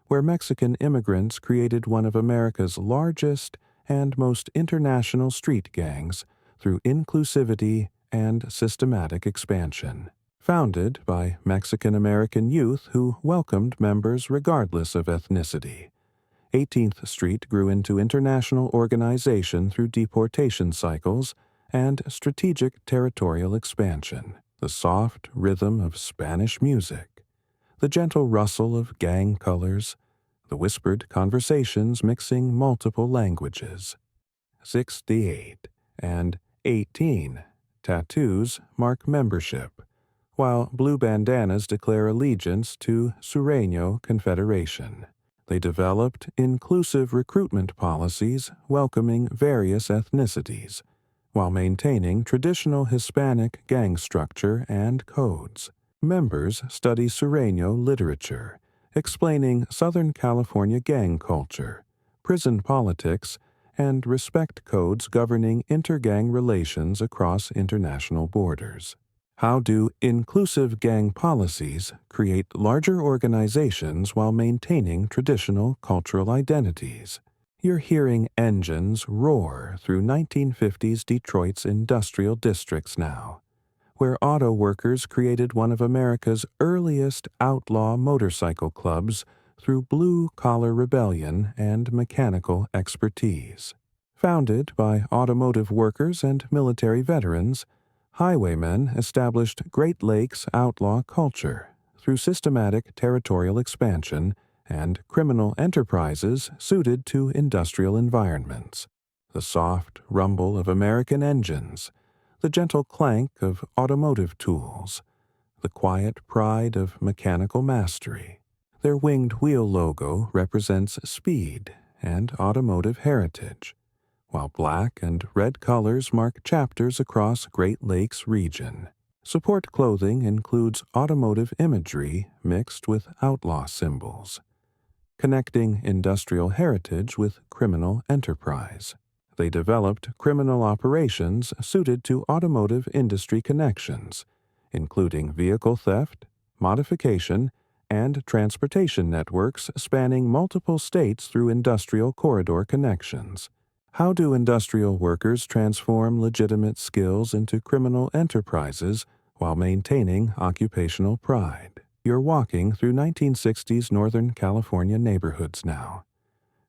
where Mexican immigrants created one of America's largest and most international street gangs through inclusivity and systematic expansion. Founded by Mexican-American youth who welcomed members regardless of ethnicity, 18th Street grew into international organization through deportation cycles and strategic territorial expansion. The soft rhythm of Spanish music, the gentle rustle of gang colors, the whispered conversations mixing multiple languages. 68 and 18 tattoos mark membership, while blue bandanas declare allegiance to Sureño Confederation. They developed inclusive recruitment policies welcoming various ethnicities, while maintaining traditional Hispanic gang structure and codes. Members study Sureño literature, explaining Southern California gang culture, prison politics, and respect codes governing intergang relations across international borders. How do inclusive gang policies create larger organizations while maintaining traditional cultural identities? You're hearing engines roar through 1950s Detroit's industrial districts now, where auto workers created one of America's earliest outlaw motorcycle clubs through blue-collar rebellion and mechanical expertise. Founded by automotive workers and military veterans, highwaymen established Great Lakes outlaw culture through systematic territorial expansion and criminal enterprises suited to industrial environments. The soft rumble of American engines, the gentle clank of automotive tools, the quiet pride of mechanical mastery. Their winged wheel logo represents speed and automotive heritage, while black and red colors mark chapters across Great Lakes region. Support clothing includes automotive imagery mixed with outlaw symbols, connecting industrial heritage with criminal enterprise. They developed criminal operations suited to automotive industry connections, including vehicle theft, modification, and transportation networks spanning multiple states through industrial corridor connections. How do industrial workers transform legitimate skills into criminal enterprises while maintaining occupational pride? You're walking through 1960s Northern California neighborhoods now,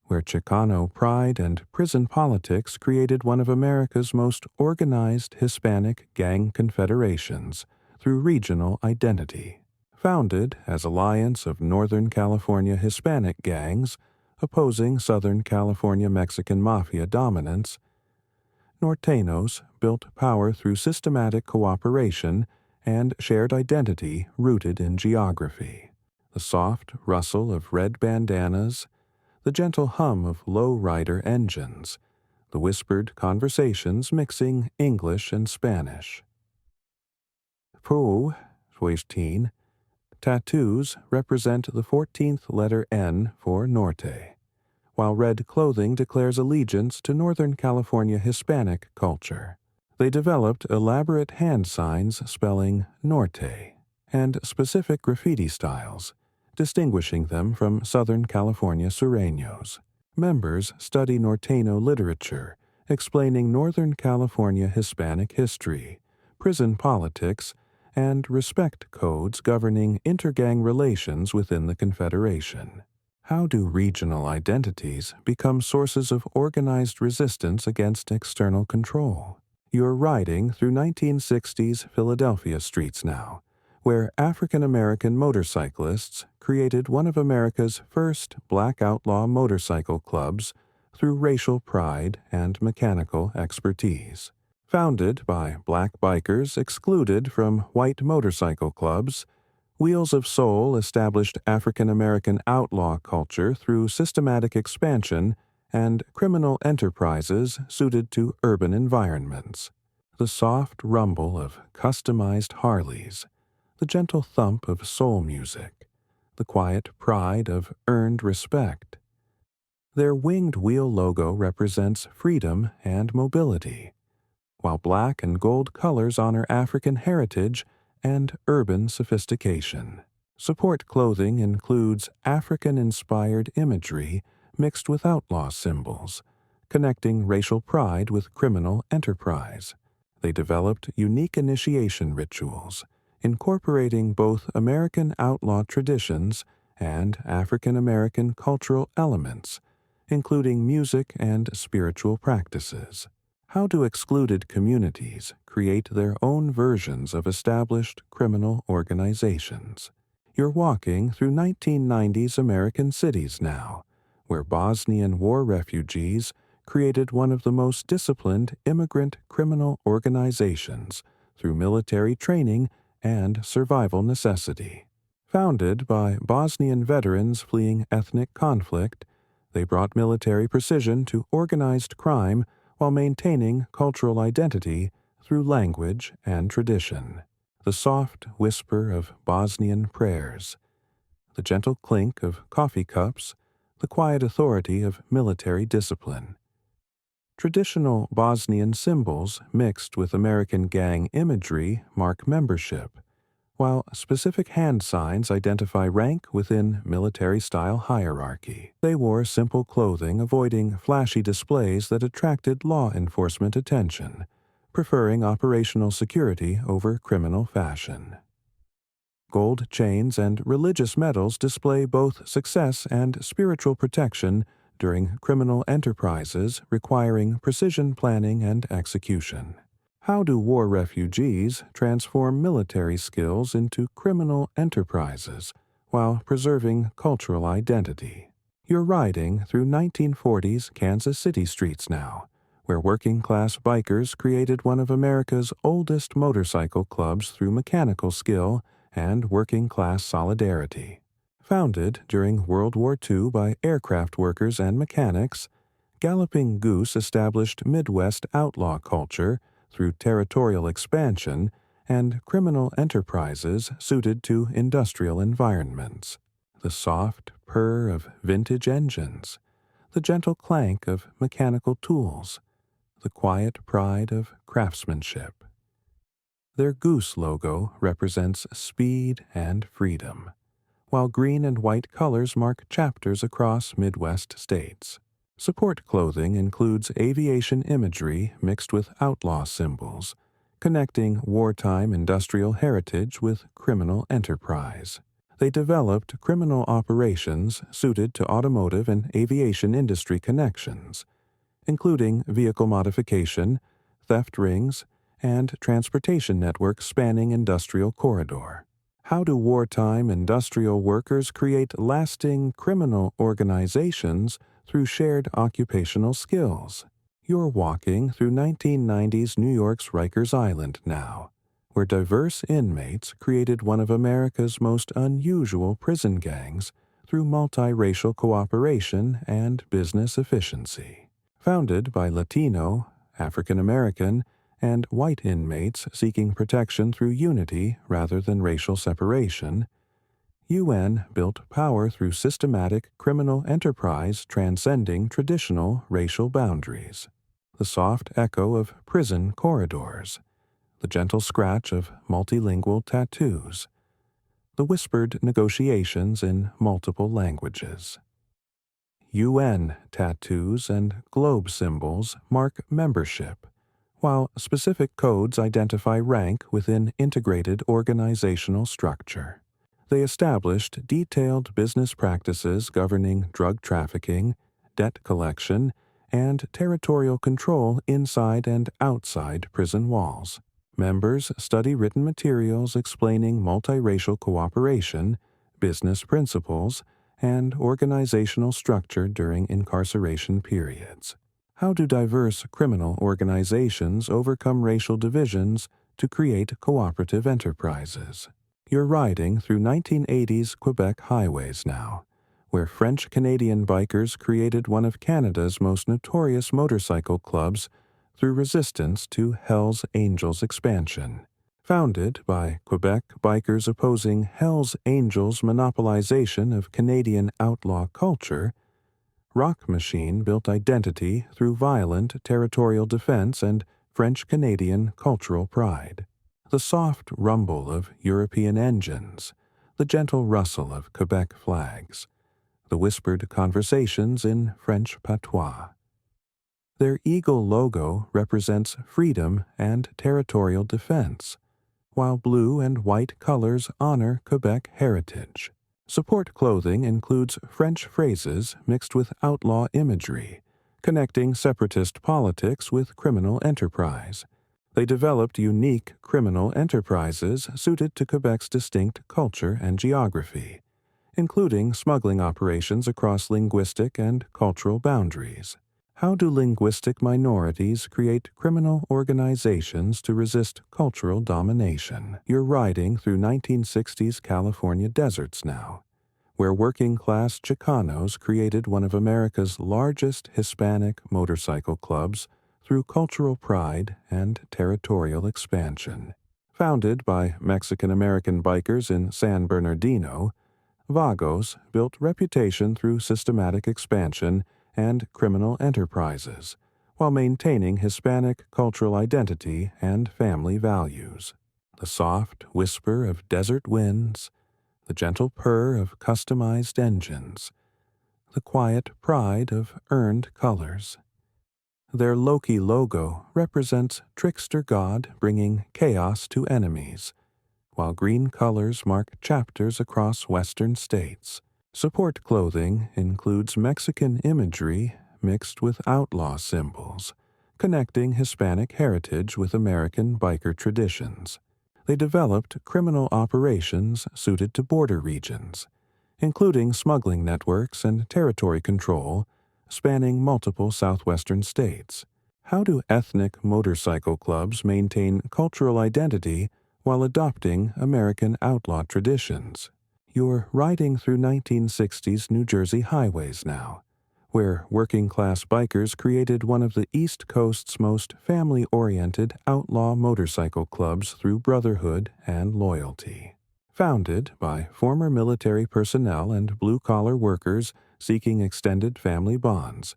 where Chicano pride and prison politics created one of America's most organized Hispanic gang confederations through regional identity. Founded as Alliance of Northern California Hispanic gangs opposing Southern California Mexican mafia dominance, Norteños built power through systematic cooperation and shared identity rooted in geography. The soft rustle of red bandanas, the gentle hum of low-rider engines, the whispered conversations mixing English and Spanish. For 18, tattoos represent the 14th letter N for Norte, while red clothing declares allegiance to Northern California Hispanic culture. They developed elaborate hand signs spelling Norte and specific graffiti styles, distinguishing them from Southern California Sureños. Members study Norteño literature, explaining Northern California Hispanic history, prison politics, and respect codes governing intergang relations within the Confederation. How do regional identities become sources of organized resistance against external control? You're riding through 1960s Philadelphia streets now, where African-American motorcyclists created one of America's first black outlaw motorcycle clubs through racial pride and mechanical expertise. Founded by black bikers excluded from white motorcycle clubs, Wheels of Soul established African American outlaw culture through systematic expansion and criminal enterprises suited to urban environments. The soft rumble of customized Harleys, the gentle thump of soul music, the quiet pride of earned respect. Their winged wheel logo represents freedom and mobility, while black and gold colors honor African heritage and urban sophistication. Support clothing includes African-inspired imagery mixed with outlaw symbols, connecting racial pride with criminal enterprise. They developed unique initiation rituals, incorporating both American outlaw traditions and African American cultural elements, including music and spiritual practices. How do excluded communities create their own versions of established criminal organizations? You're walking through 1990s American cities now, where Bosnian war refugees created one of the most disciplined immigrant criminal organizations through military training and survival necessity. Founded by Bosnian veterans fleeing ethnic conflict, they brought military precision to organized crime while maintaining cultural identity through language and tradition. The soft whisper of Bosnian prayers, the gentle clink of coffee cups, the quiet authority of military discipline. Traditional Bosnian symbols mixed with American gang imagery mark membership, while specific hand signs identify rank within military-style hierarchy. They wore simple clothing, avoiding flashy displays that attracted law enforcement attention, preferring operational security over criminal fashion. Gold chains and religious medals display both success and spiritual protection during criminal enterprises requiring precision planning and execution. How do war refugees transform military skills into criminal enterprises while preserving cultural identity? You're riding through 1940s Kansas City streets now, where working-class bikers created one of America's oldest motorcycle clubs through mechanical skill and working-class solidarity. Founded during World War II by aircraft workers and mechanics, Galloping Goose established Midwest outlaw culture through territorial expansion and criminal enterprises suited to industrial environments. The soft purr of vintage engines, the gentle clank of mechanical tools, the quiet pride of craftsmanship. Their goose logo represents speed and freedom, while green and white colors mark chapters across Midwest states. Support clothing includes aviation imagery mixed with outlaw symbols, connecting wartime industrial heritage with criminal enterprise. They developed criminal operations suited to automotive and aviation industry connections, including vehicle modification, theft rings, and transportation networks spanning industrial corridor. How do wartime industrial workers create lasting criminal organizations through shared occupational skills? You're walking through 1990s New York's Rikers Island now, where diverse inmates created one of America's most unusual prison gangs through multiracial cooperation and business efficiency. Founded by Latino, African American, and white inmates seeking protection through unity rather than racial separation, UN built power through systematic criminal enterprise transcending traditional racial boundaries. The soft echo of prison corridors, the gentle scratch of multilingual tattoos, the whispered negotiations in multiple languages. UN tattoos and globe symbols mark membership, while specific codes identify rank within integrated organizational structure. They established detailed business practices governing drug trafficking, debt collection, and territorial control inside and outside prison walls. Members study written materials explaining multiracial cooperation, business principles, and organizational structure during incarceration periods. How do diverse criminal organizations overcome racial divisions to create cooperative enterprises? You're riding through 1980s Quebec highways now, where French-Canadian bikers created one of Canada's most notorious motorcycle clubs through resistance to Hells Angels expansion. Founded by Quebec bikers opposing Hells Angels' monopolization of Canadian outlaw culture, Rock Machine built identity through violent territorial defense and French-Canadian cultural pride. The soft rumble of European engines, the gentle rustle of Quebec flags, the whispered conversations in French patois. Their eagle logo represents freedom and territorial defense, while blue and white colors honor Quebec heritage. Support clothing includes French phrases mixed with outlaw imagery, connecting separatist politics with criminal enterprise. They developed unique criminal enterprises suited to Quebec's distinct culture and geography, including smuggling operations across linguistic and cultural boundaries. How do linguistic minorities create criminal organizations to resist cultural domination? You're riding through 1960s California deserts now, where working-class Chicanos created one of America's largest Hispanic motorcycle clubs through cultural pride and territorial expansion. Founded by Mexican-American bikers in San Bernardino, Vagos built reputation through systematic expansion and criminal enterprises, while maintaining Hispanic cultural identity and family values. The soft whisper of desert winds, the gentle purr of customized engines, the quiet pride of earned colors. Their Loki logo represents trickster god bringing chaos to enemies, while green colors mark chapters across western states. Support clothing includes Mexican imagery mixed with outlaw symbols, connecting Hispanic heritage with American biker traditions. They developed criminal operations suited to border regions, including smuggling networks and territory control spanning multiple southwestern states. How do ethnic motorcycle clubs maintain cultural identity while adopting American outlaw traditions? You're riding through 1960s New Jersey highways now, where working-class bikers created one of the East Coast's most family-oriented outlaw motorcycle clubs through brotherhood and loyalty. Founded by former military personnel and blue-collar workers seeking extended family bonds,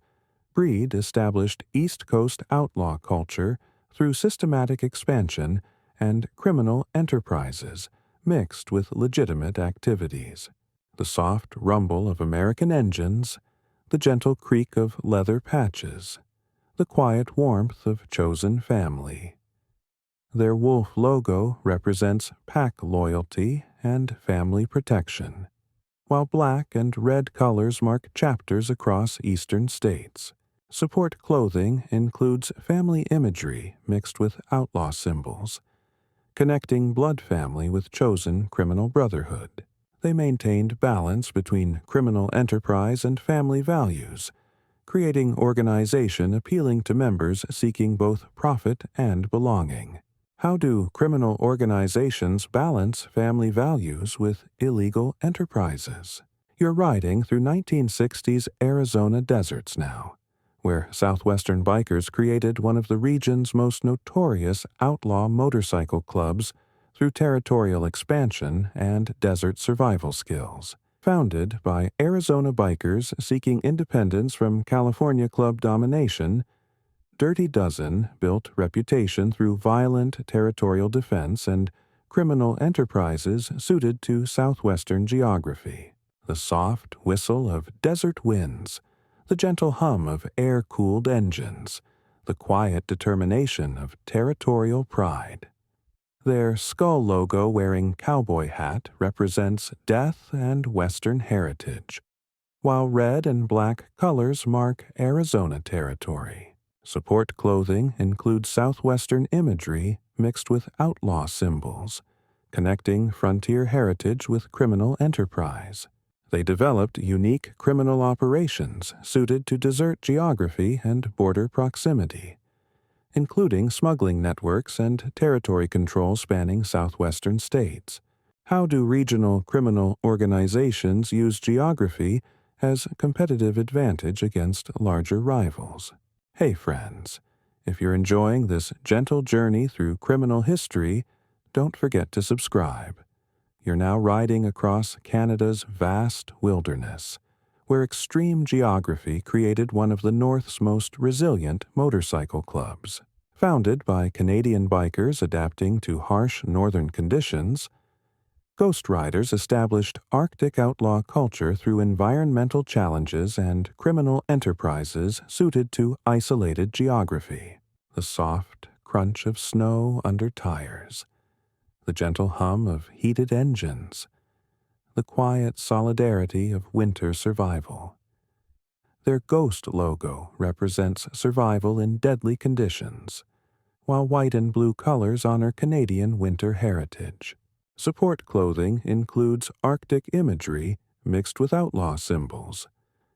Breed established East Coast outlaw culture through systematic expansion and criminal enterprises mixed with legitimate activities. The soft rumble of American engines, the gentle creak of leather patches, the quiet warmth of chosen family. Their wolf logo represents pack loyalty and family protection, while black and red colors mark chapters across eastern states. Support clothing includes family imagery mixed with outlaw symbols, connecting blood family with chosen criminal brotherhood. They maintained balance between criminal enterprise and family values, creating organization appealing to members seeking both profit and belonging. How do criminal organizations balance family values with illegal enterprises? You're riding through 1960s Arizona deserts now, where southwestern bikers created one of the region's most notorious outlaw motorcycle clubs through territorial expansion and desert survival skills. Founded by Arizona bikers seeking independence from California club domination, Dirty Dozen built reputation through violent territorial defense and criminal enterprises suited to southwestern geography. The soft whistle of desert winds, the gentle hum of air-cooled engines, the quiet determination of territorial pride. Their skull logo wearing cowboy hat represents death and Western heritage, while red and black colors mark Arizona territory. Support clothing includes southwestern imagery mixed with outlaw symbols, connecting frontier heritage with criminal enterprise. They developed unique criminal operations suited to desert geography and border proximity, including smuggling networks and territory control spanning southwestern states. How do regional criminal organizations use geography as a competitive advantage against larger rivals? Hey friends, if you're enjoying this gentle journey through criminal history, don't forget to subscribe. You're now riding across Canada's vast wilderness, where extreme geography created one of the North's most resilient motorcycle clubs. Founded by Canadian bikers adapting to harsh northern conditions, Ghost Riders established Arctic outlaw culture through environmental challenges and criminal enterprises suited to isolated geography. The soft crunch of snow under tires, the gentle hum of heated engines, the quiet solidarity of winter survival. Their ghost logo represents survival in deadly conditions, while white and blue colors honor Canadian winter heritage. Support clothing includes Arctic imagery mixed with outlaw symbols,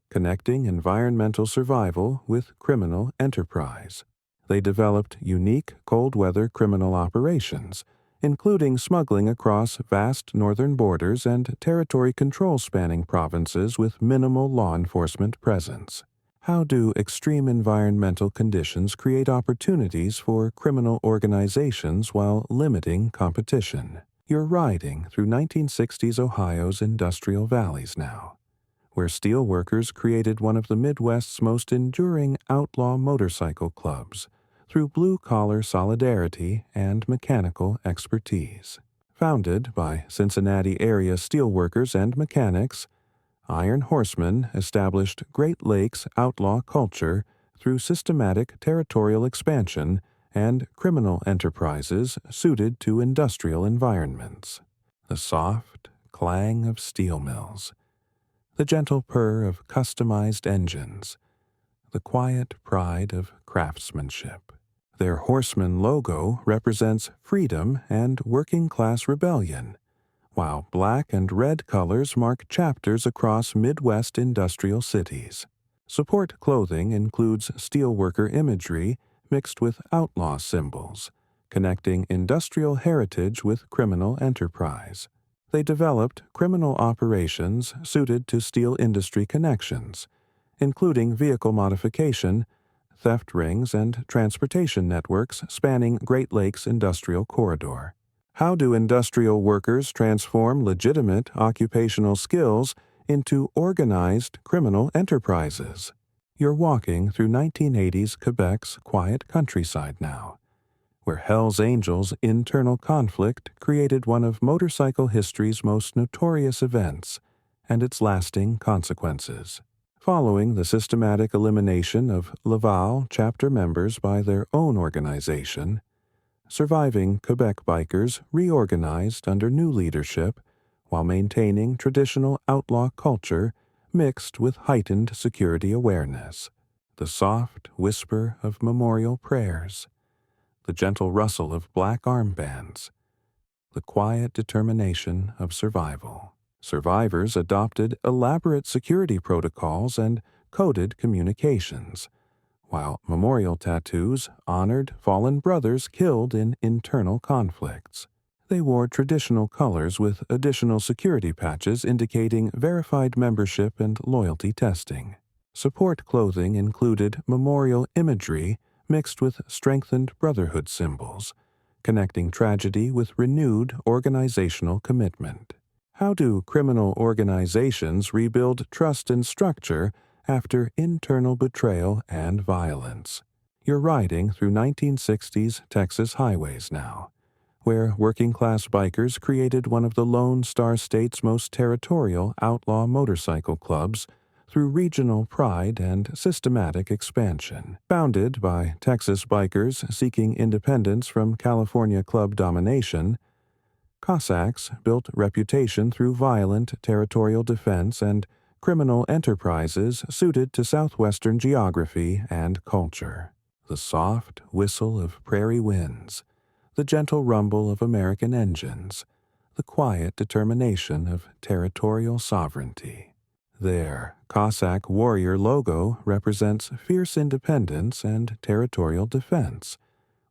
connecting environmental survival with criminal enterprise. They developed unique cold-weather criminal operations, including smuggling across vast northern borders and territory control spanning provinces with minimal law enforcement presence. How do extreme environmental conditions create opportunities for criminal organizations while limiting competition? You're riding through 1960s Ohio's industrial valleys now, where steelworkers created one of the Midwest's most enduring outlaw motorcycle clubs through blue-collar solidarity and mechanical expertise. Founded by Cincinnati-area steelworkers and mechanics, Iron Horsemen established Great Lakes outlaw culture through systematic territorial expansion and criminal enterprises suited to industrial environments. The soft clang of steel mills, the gentle purr of customized engines, the quiet pride of craftsmanship. Their Horseman logo represents freedom and working-class rebellion, while black and red colors mark chapters across Midwest industrial cities. Support clothing includes steelworker imagery mixed with outlaw symbols, connecting industrial heritage with criminal enterprise. They developed criminal operations suited to steel industry connections, including vehicle modification, theft rings, and transportation networks spanning Great Lakes Industrial Corridor. How do industrial workers transform legitimate occupational skills into organized criminal enterprises? You're walking through 1980s Quebec's quiet countryside now, where Hell's Angels' internal conflict created one of motorcycle history's most notorious events and its lasting consequences. Following the systematic elimination of Laval chapter members by their own organization, surviving Quebec bikers reorganized under new leadership while maintaining traditional outlaw culture mixed with heightened security awareness. The soft whisper of memorial prayers, the gentle rustle of black armbands, the quiet determination of survival. Survivors adopted elaborate security protocols and coded communications, while memorial tattoos honored fallen brothers killed in internal conflicts. They wore traditional colors with additional security patches indicating verified membership and loyalty testing. Support clothing included memorial imagery mixed with strengthened brotherhood symbols, connecting tragedy with renewed organizational commitment. How do criminal organizations rebuild trust and structure after internal betrayal and violence? You're riding through 1960s Texas highways now, where working-class bikers created one of the Lone Star State's most territorial outlaw motorcycle clubs through regional pride and systematic expansion. Founded by Texas bikers seeking independence from California club domination, Cossacks built reputation through violent territorial defense and criminal enterprises suited to southwestern geography and culture. The soft whistle of prairie winds, the gentle rumble of American engines, the quiet determination of territorial sovereignty. Their Cossack warrior logo represents fierce independence and territorial defense,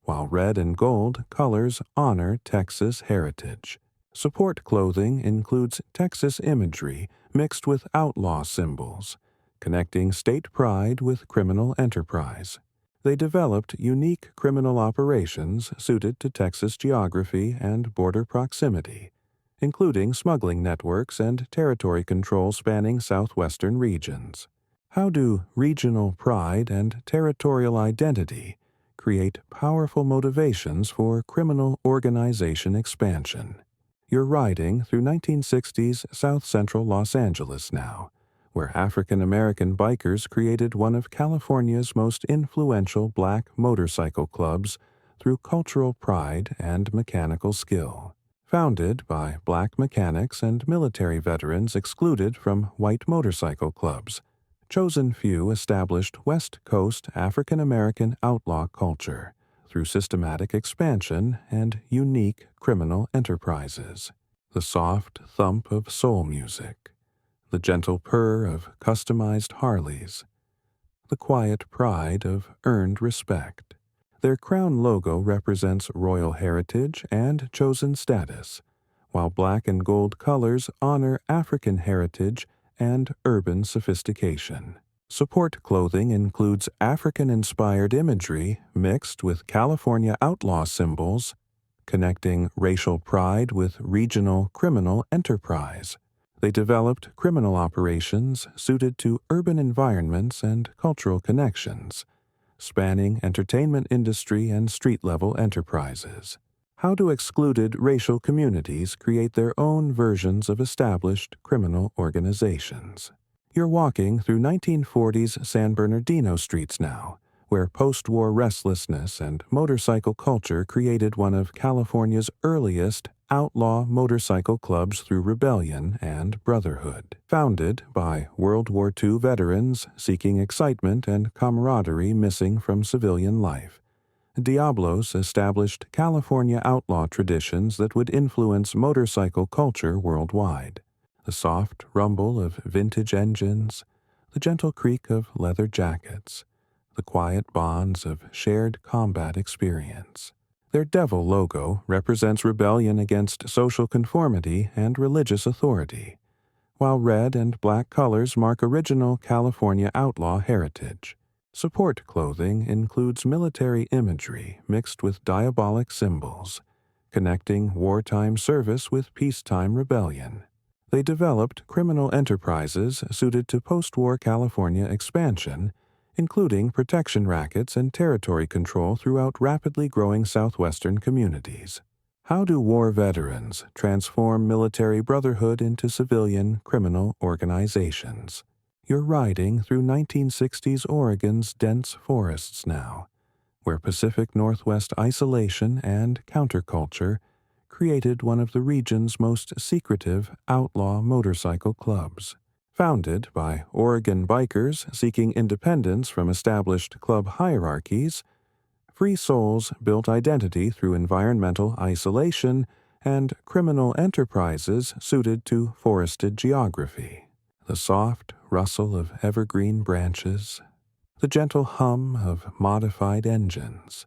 while red and gold colors honor Texas heritage. Support clothing includes Texas imagery mixed with outlaw symbols, connecting state pride with criminal enterprise. They developed unique criminal operations suited to Texas geography and border proximity, including smuggling networks and territory control spanning southwestern regions. How do regional pride and territorial identity create powerful motivations for criminal organization expansion? You're riding through 1960s South Central Los Angeles now, where African American bikers created one of California's most influential black motorcycle clubs through cultural pride and mechanical skill. Founded by black mechanics and military veterans excluded from white motorcycle clubs, chosen few established West Coast African American outlaw culture through systematic expansion and unique criminal enterprises. The soft thump of soul music, the gentle purr of customized Harleys, the quiet pride of earned respect. Their crown logo represents royal heritage and chosen status, while black and gold colors honor African heritage and urban sophistication. Support clothing includes African-inspired imagery mixed with California outlaw symbols, connecting racial pride with regional criminal enterprise. They developed criminal operations suited to urban environments and cultural connections, spanning entertainment industry and street-level enterprises. How do excluded racial communities create their own versions of established criminal organizations? You're walking through 1940s San Bernardino streets now, where post-war restlessness and motorcycle culture created one of California's earliest outlaw motorcycle clubs through rebellion and brotherhood. Founded by World War II veterans seeking excitement and camaraderie missing from civilian life, Diablos established California outlaw traditions that would influence motorcycle culture worldwide. The soft rumble of vintage engines, the gentle creak of leather jackets, the quiet bonds of shared combat experience. Their devil logo represents rebellion against social conformity and religious authority, while red and black colors mark original California outlaw heritage. Support clothing includes military imagery mixed with diabolic symbols, connecting wartime service with peacetime rebellion. They developed criminal enterprises suited to post-war California expansion, including protection rackets and territory control throughout rapidly growing southwestern communities. How do war veterans transform military brotherhood into civilian criminal organizations? You're riding through 1960s Oregon's dense forests now, where Pacific Northwest isolation and counterculture created one of the region's most secretive outlaw motorcycle clubs. Founded by Oregon bikers seeking independence from established club hierarchies, Free Souls built identity through environmental isolation and criminal enterprises suited to forested geography. The soft rustle of evergreen branches, the gentle hum of modified engines,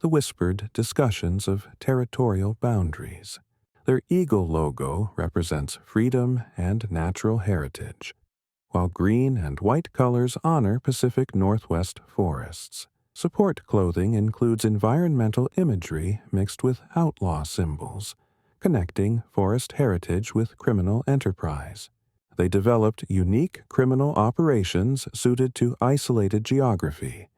the whispered discussions of territorial boundaries. Their eagle logo represents freedom and natural heritage, while green and white colors honor Pacific Northwest forests. Support clothing includes environmental imagery mixed with outlaw symbols, connecting forest heritage with criminal enterprise. They developed unique criminal operations suited to isolated geography,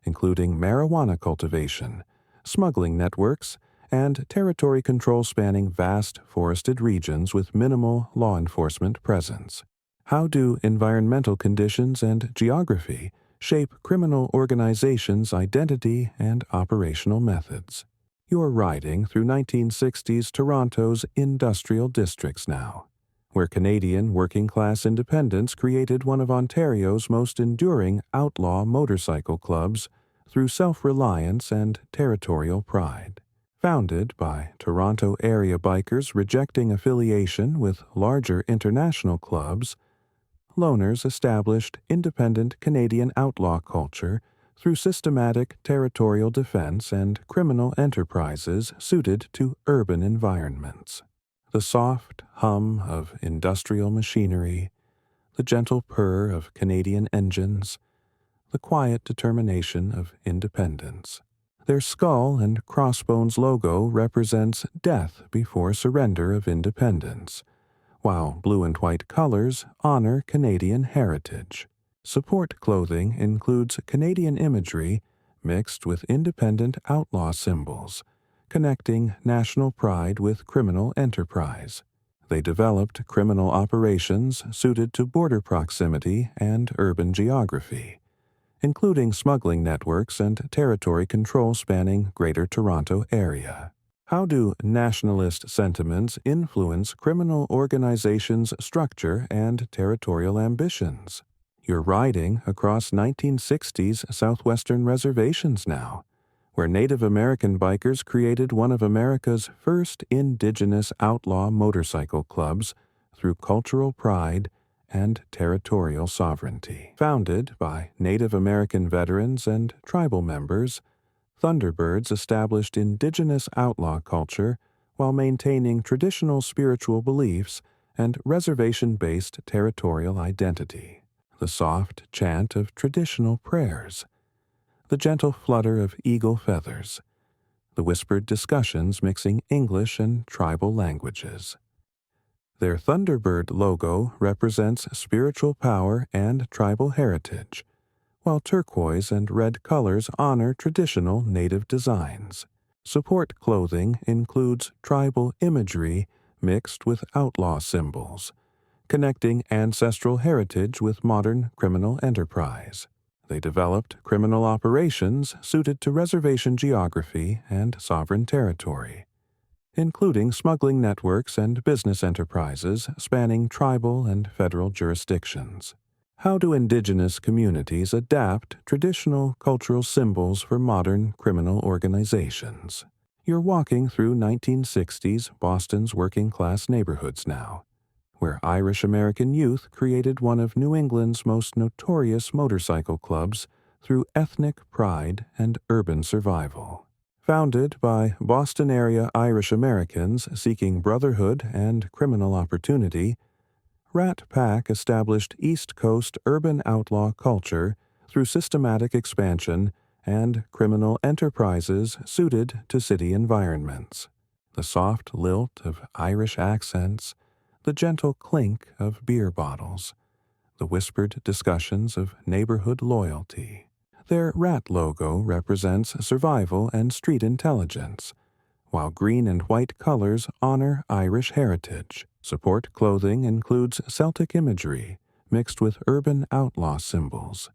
including marijuana cultivation, smuggling networks, and territory control spanning vast forested regions with minimal law enforcement presence. How do environmental conditions and geography shape criminal organizations' identity and operational methods? You're riding through 1960s Toronto's industrial districts now, where Canadian working-class independents created one of Ontario's most enduring outlaw motorcycle clubs through self-reliance and territorial pride. Founded by Toronto area bikers rejecting affiliation with larger international clubs, Loners established independent Canadian outlaw culture through systematic territorial defense and criminal enterprises suited to urban environments. The soft hum of industrial machinery, the gentle purr of Canadian engines, the quiet determination of independence. Their skull and crossbones logo represents death before surrender of independence, while blue and white colors honor Canadian heritage. Support clothing includes Canadian imagery mixed with independent outlaw symbols, connecting national pride with criminal enterprise. They developed criminal operations suited to border proximity and urban geography, including smuggling networks and territory control spanning Greater Toronto Area. How do nationalist sentiments influence criminal organizations' structure and territorial ambitions? You're riding across 1960s southwestern reservations now, where Native American bikers created one of America's first indigenous outlaw motorcycle clubs through cultural pride and territorial sovereignty. Founded by Native American veterans and tribal members, Thunderbirds established indigenous outlaw culture while maintaining traditional spiritual beliefs and reservation-based territorial identity. The soft chant of traditional prayers, the gentle flutter of eagle feathers, the whispered discussions mixing English and tribal languages. Their Thunderbird logo represents spiritual power and tribal heritage, while turquoise and red colors honor traditional native designs. Support clothing includes tribal imagery mixed with outlaw symbols, connecting ancestral heritage with modern criminal enterprise. They developed criminal operations suited to reservation geography and sovereign territory, including smuggling networks and business enterprises spanning tribal and federal jurisdictions. How do indigenous communities adapt traditional cultural symbols for modern criminal organizations? You're walking through 1960s Boston's working-class neighborhoods now, where Irish-American youth created one of New England's most notorious motorcycle clubs through ethnic pride and urban survival. Founded by Boston-area Irish-Americans seeking brotherhood and criminal opportunity, Rat Pack established East Coast urban outlaw culture through systematic expansion and criminal enterprises suited to city environments. The soft lilt of Irish accents, the gentle clink of beer bottles, the whispered discussions of neighborhood loyalty. Their rat logo represents survival and street intelligence, while green and white colors honor Irish heritage. Support clothing includes Celtic imagery mixed with urban outlaw symbols,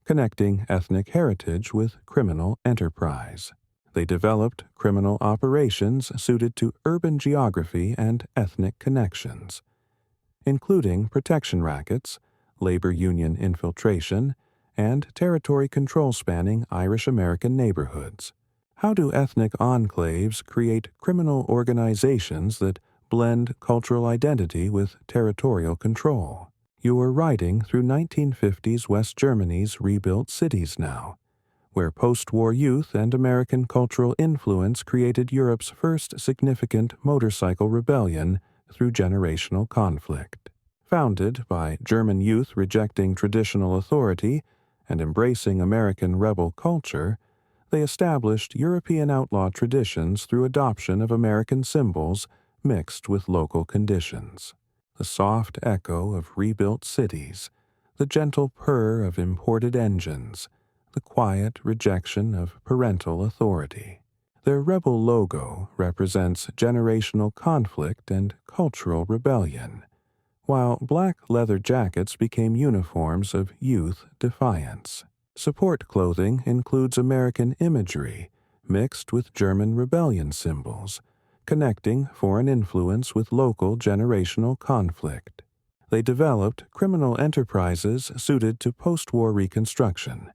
connecting ethnic heritage with criminal enterprise. They developed criminal operations suited to urban geography and ethnic connections, including protection rackets, labor union infiltration, and territory control spanning Irish-American neighborhoods. How do ethnic enclaves create criminal organizations that blend cultural identity with territorial control? You are riding through 1950s West Germany's rebuilt cities now, where post-war youth and American cultural influence created Europe's first significant motorcycle rebellion through generational conflict. Founded by German youth rejecting traditional authority and embracing American rebel culture, they established European outlaw traditions through adoption of American symbols mixed with local conditions. The soft echo of rebuilt cities, the gentle purr of imported engines, the quiet rejection of parental authority. Their rebel logo represents generational conflict and cultural rebellion, while black leather jackets became uniforms of youth defiance. Support clothing includes American imagery mixed with German rebellion symbols, connecting foreign influence with local generational conflict. They developed criminal enterprises suited to post-war reconstruction,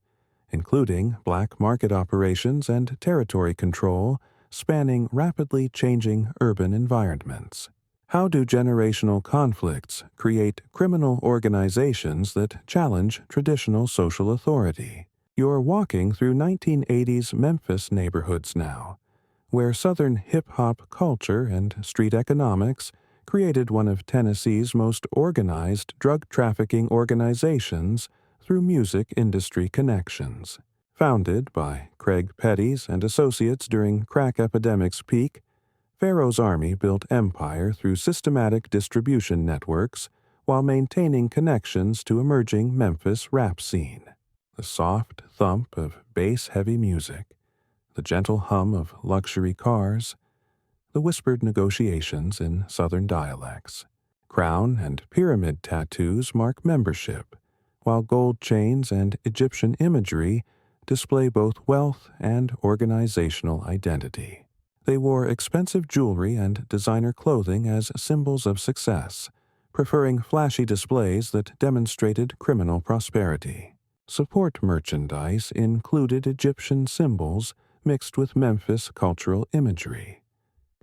including black market operations and territory control spanning rapidly changing urban environments. How do generational conflicts create criminal organizations that challenge traditional social authority? You're walking through 1980s Memphis neighborhoods now, where Southern hip-hop culture and street economics created one of Tennessee's most organized drug trafficking organizations through music industry connections. Founded by Craig Petties and associates during crack epidemic's peak, Pharaoh's army built empire through systematic distribution networks while maintaining connections to emerging Memphis rap scene. The soft thump of bass-heavy music, the gentle hum of luxury cars, the whispered negotiations in Southern dialects. Crown and pyramid tattoos mark membership, while gold chains and Egyptian imagery display both wealth and organizational identity. They wore expensive jewelry and designer clothing as symbols of success, preferring flashy displays that demonstrated criminal prosperity. Support merchandise included Egyptian symbols mixed with Memphis cultural imagery,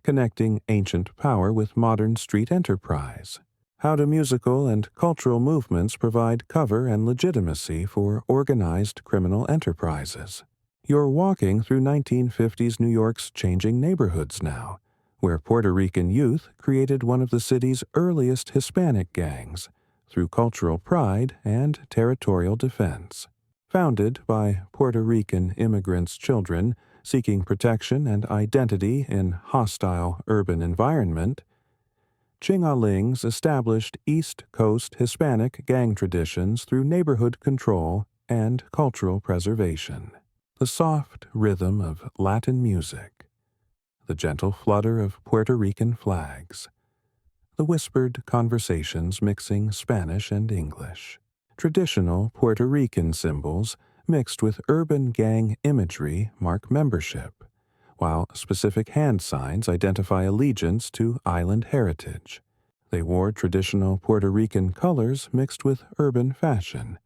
connecting ancient power with modern street enterprise. How do musical and cultural movements provide cover and legitimacy for organized criminal enterprises? You're walking through 1950s New York's changing neighborhoods now, where Puerto Rican youth created one of the city's earliest Hispanic gangs through cultural pride and territorial defense. Founded by Puerto Rican immigrants' children seeking protection and identity in hostile urban environment, Chingalings established East Coast Hispanic gang traditions through neighborhood control and cultural preservation. The soft rhythm of Latin music, the gentle flutter of Puerto Rican flags, the whispered conversations mixing Spanish and English, traditional Puerto Rican symbols mixed with urban gang imagery mark membership, while specific hand signs identify allegiance to island heritage. They wore traditional Puerto Rican colors mixed with urban fashion,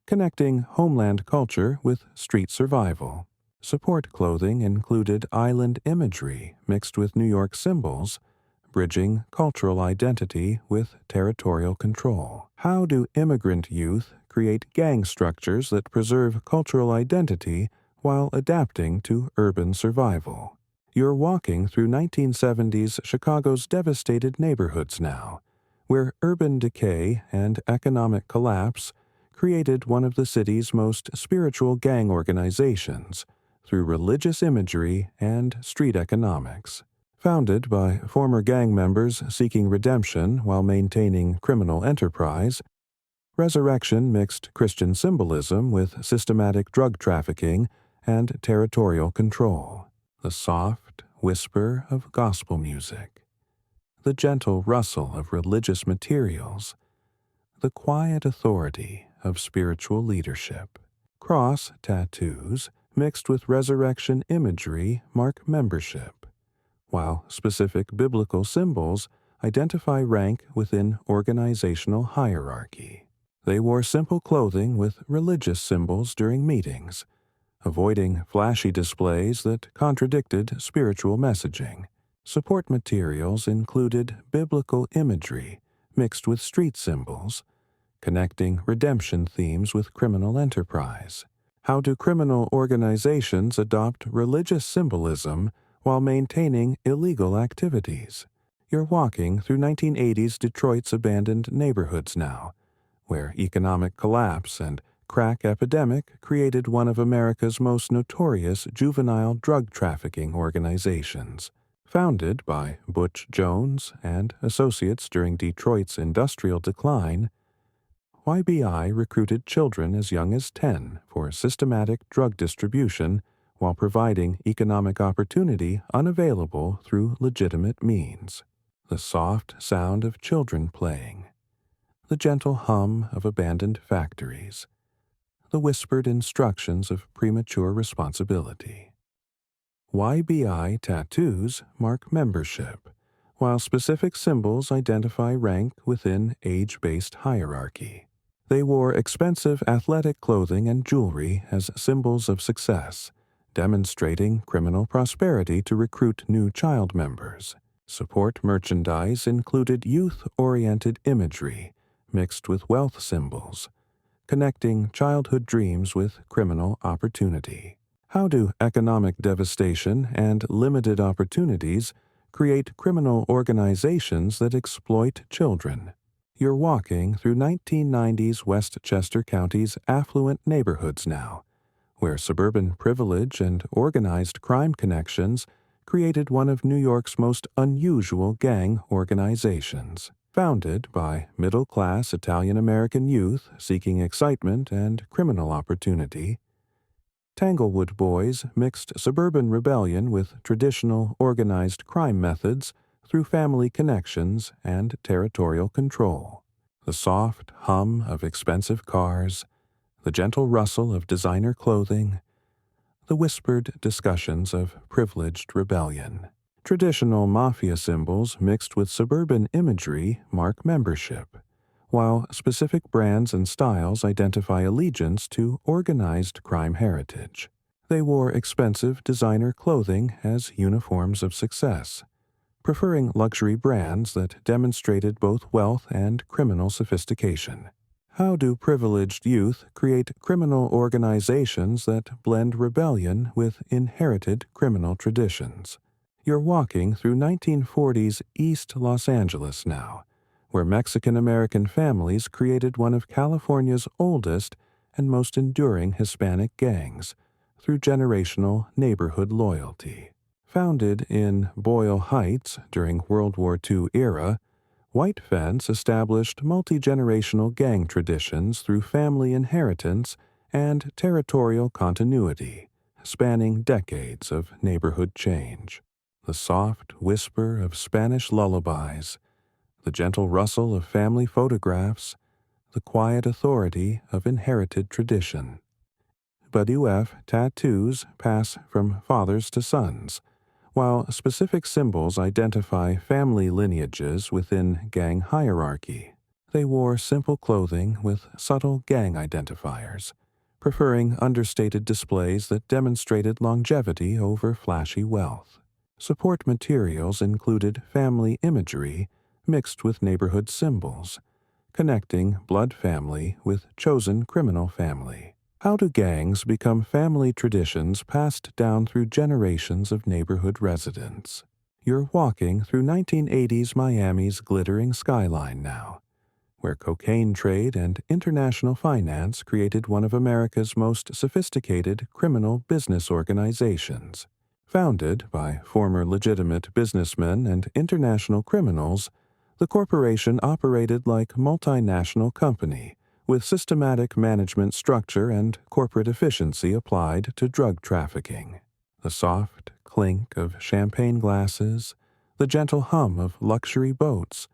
connecting homeland culture with street survival. Support clothing included island imagery mixed with New York symbols, bridging cultural identity with territorial control. How do immigrant youth create gang structures that preserve cultural identity while adapting to urban survival? You're walking through 1970s Chicago's devastated neighborhoods now, where urban decay and economic collapse created one of the city's most spiritual gang organizations through religious imagery and street economics. Founded by former gang members seeking redemption while maintaining criminal enterprise, Resurrection mixed Christian symbolism with systematic drug trafficking and territorial control. The soft whisper of gospel music, the gentle rustle of religious materials, the quiet authority of spiritual leadership. Cross tattoos mixed with resurrection imagery mark membership, while specific biblical symbols identify rank within organizational hierarchy. They wore simple clothing with religious symbols during meetings, avoiding flashy displays that contradicted spiritual messaging. Support materials included biblical imagery mixed with street symbols, connecting redemption themes with criminal enterprise. How do criminal organizations adopt religious symbolism while maintaining illegal activities? You're walking through 1980s Detroit's abandoned neighborhoods now, where economic collapse and crack epidemic created one of America's most notorious juvenile drug trafficking organizations. Founded by Butch Jones and associates during Detroit's industrial decline, YBI recruited children as young as 10 for systematic drug distribution while providing economic opportunity unavailable through legitimate means. The soft sound of children playing, the gentle hum of abandoned factories, the whispered instructions of premature responsibility. YBI tattoos mark membership, while specific symbols identify rank within age-based hierarchy. They wore expensive athletic clothing and jewelry as symbols of success, demonstrating criminal prosperity to recruit new child members. Support merchandise included youth-oriented imagery mixed with wealth symbols, connecting childhood dreams with criminal opportunity. How do economic devastation and limited opportunities create criminal organizations that exploit children. You're walking through 1990s Westchester County's affluent neighborhoods now, where suburban privilege and organized crime connections created one of New York's most unusual gang organizations. Founded by middle-class Italian-American youth seeking excitement and criminal opportunity, Tanglewood Boys mixed suburban rebellion with traditional organized crime methods through family connections and territorial control. The soft hum of expensive cars, the gentle rustle of designer clothing, the whispered discussions of privileged rebellion. Traditional mafia symbols mixed with suburban imagery mark membership, while specific brands and styles identify allegiance to organized crime heritage. They wore expensive designer clothing as uniforms of success, preferring luxury brands that demonstrated both wealth and criminal sophistication. How do privileged youth create criminal organizations that blend rebellion with inherited criminal traditions? You're walking through 1940s East Los Angeles now, where Mexican-American families created one of California's oldest and most enduring Hispanic gangs through generational neighborhood loyalty. Founded in Boyle Heights during World War II era, White Fence established multi-generational gang traditions through family inheritance and territorial continuity, spanning decades of neighborhood change. The soft whisper of Spanish lullabies, the gentle rustle of family photographs, the quiet authority of inherited tradition. WF tattoos pass from fathers to sons, while specific symbols identify family lineages within gang hierarchy. They wore simple clothing with subtle gang identifiers, preferring understated displays that demonstrated longevity over flashy wealth. Support materials included family imagery mixed with neighborhood symbols, connecting blood family with chosen criminal family. How do gangs become family traditions passed down through generations of neighborhood residents? You're walking through 1980s Miami's glittering skyline now, where cocaine trade and international finance created one of America's most sophisticated criminal business organizations. Founded by former legitimate businessmen and international criminals, the corporation operated like a multinational company, with systematic management structure and corporate efficiency applied to drug trafficking. The soft clink of champagne glasses, the gentle hum of luxury boats,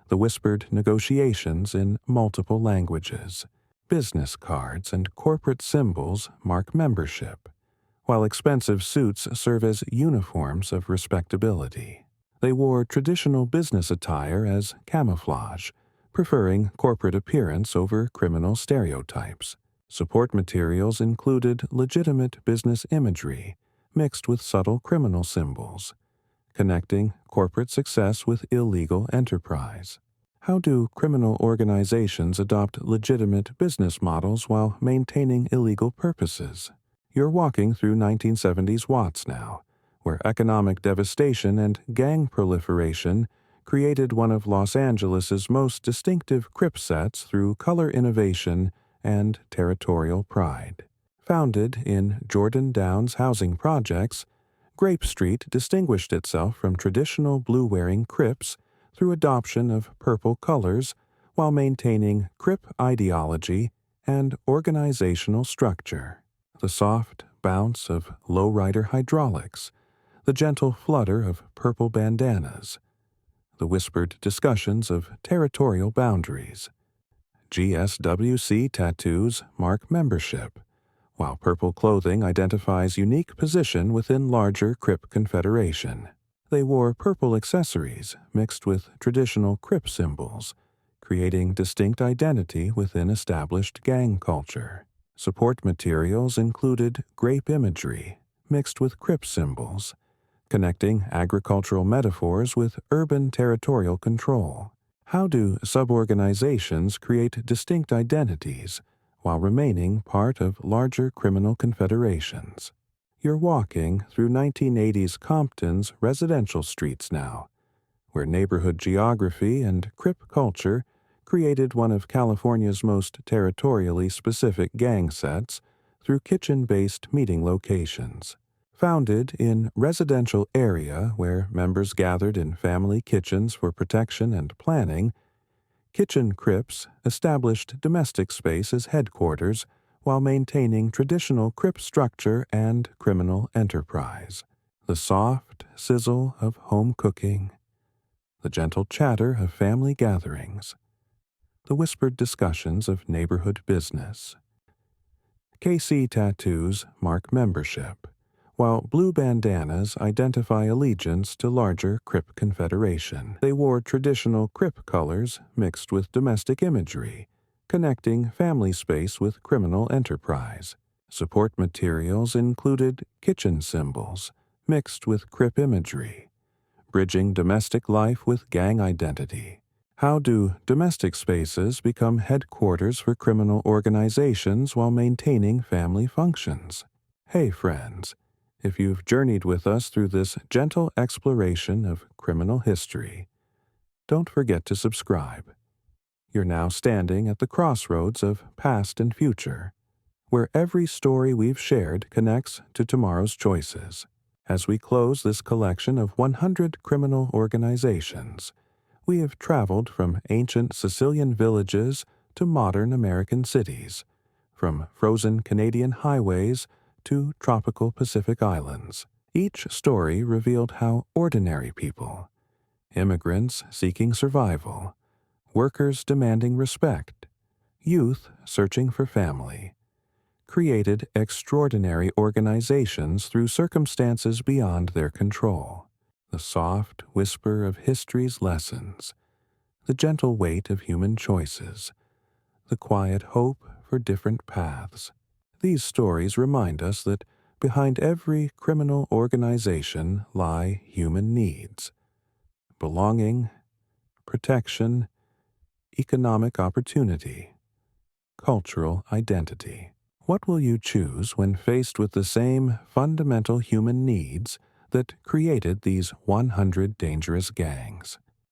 the whispered negotiations in multiple languages, business cards and corporate symbols mark membership, while expensive suits serve as uniforms of respectability. They wore traditional business attire as camouflage, preferring corporate appearance over criminal stereotypes. Support materials included legitimate business imagery, mixed with subtle criminal symbols, connecting corporate success with illegal enterprise. How do criminal organizations adopt legitimate business models while maintaining illegal purposes? You're walking through 1970s Watts now, where economic devastation and gang proliferation created one of Los Angeles's most distinctive Crip sets through color innovation and territorial pride. Founded in Jordan Downs housing projects, Grape Street distinguished itself from traditional blue-wearing Crips through adoption of purple colors while maintaining Crip ideology and organizational structure. The soft bounce of lowrider hydraulics, the gentle flutter of purple bandanas, the whispered discussions of territorial boundaries. GSWC tattoos mark membership, while purple clothing identifies unique position within larger Crip confederation. They wore purple accessories mixed with traditional Crip symbols, creating distinct identity within established gang culture. Support materials included grape imagery mixed with Crip symbols, connecting agricultural metaphors with urban territorial control. How do sub-organizations create distinct identities while remaining part of larger criminal confederations? You're walking through 1980s Compton's residential streets now, where neighborhood geography and Crip culture created one of California's most territorially specific gang sets through kitchen-based meeting locations. Founded in residential area where members gathered in family kitchens for protection and planning, Kitchen Crips established domestic space as headquarters while maintaining traditional Crip structure and criminal enterprise. The soft sizzle of home cooking, the gentle chatter of family gatherings, the whispered discussions of neighborhood business. KC tattoos mark membership, while blue bandanas identify allegiance to larger Crip confederation. They wore traditional Crip colors mixed with domestic imagery, connecting family space with criminal enterprise. Support materials included kitchen symbols mixed with Crip imagery, bridging domestic life with gang identity. How do domestic spaces become headquarters for criminal organizations while maintaining family functions? Hey friends, if you've journeyed with us through this gentle exploration of criminal history, don't forget to subscribe. You're now standing at the crossroads of past and future, where every story we've shared connects to tomorrow's choices. As we close this collection of 100 criminal organizations, we have traveled from ancient Sicilian villages to modern American cities, from frozen Canadian highways to tropical Pacific islands. Each story revealed how ordinary people, immigrants seeking survival, workers demanding respect, youth searching for family, created extraordinary organizations through circumstances beyond their control. The soft whisper of history's lessons, the gentle weight of human choices, the quiet hope for different paths. These stories remind us that behind every criminal organization lie human needs: belonging, protection, economic opportunity, cultural identity. What will you choose when faced with the same fundamental human needs that created these 100 dangerous gangs?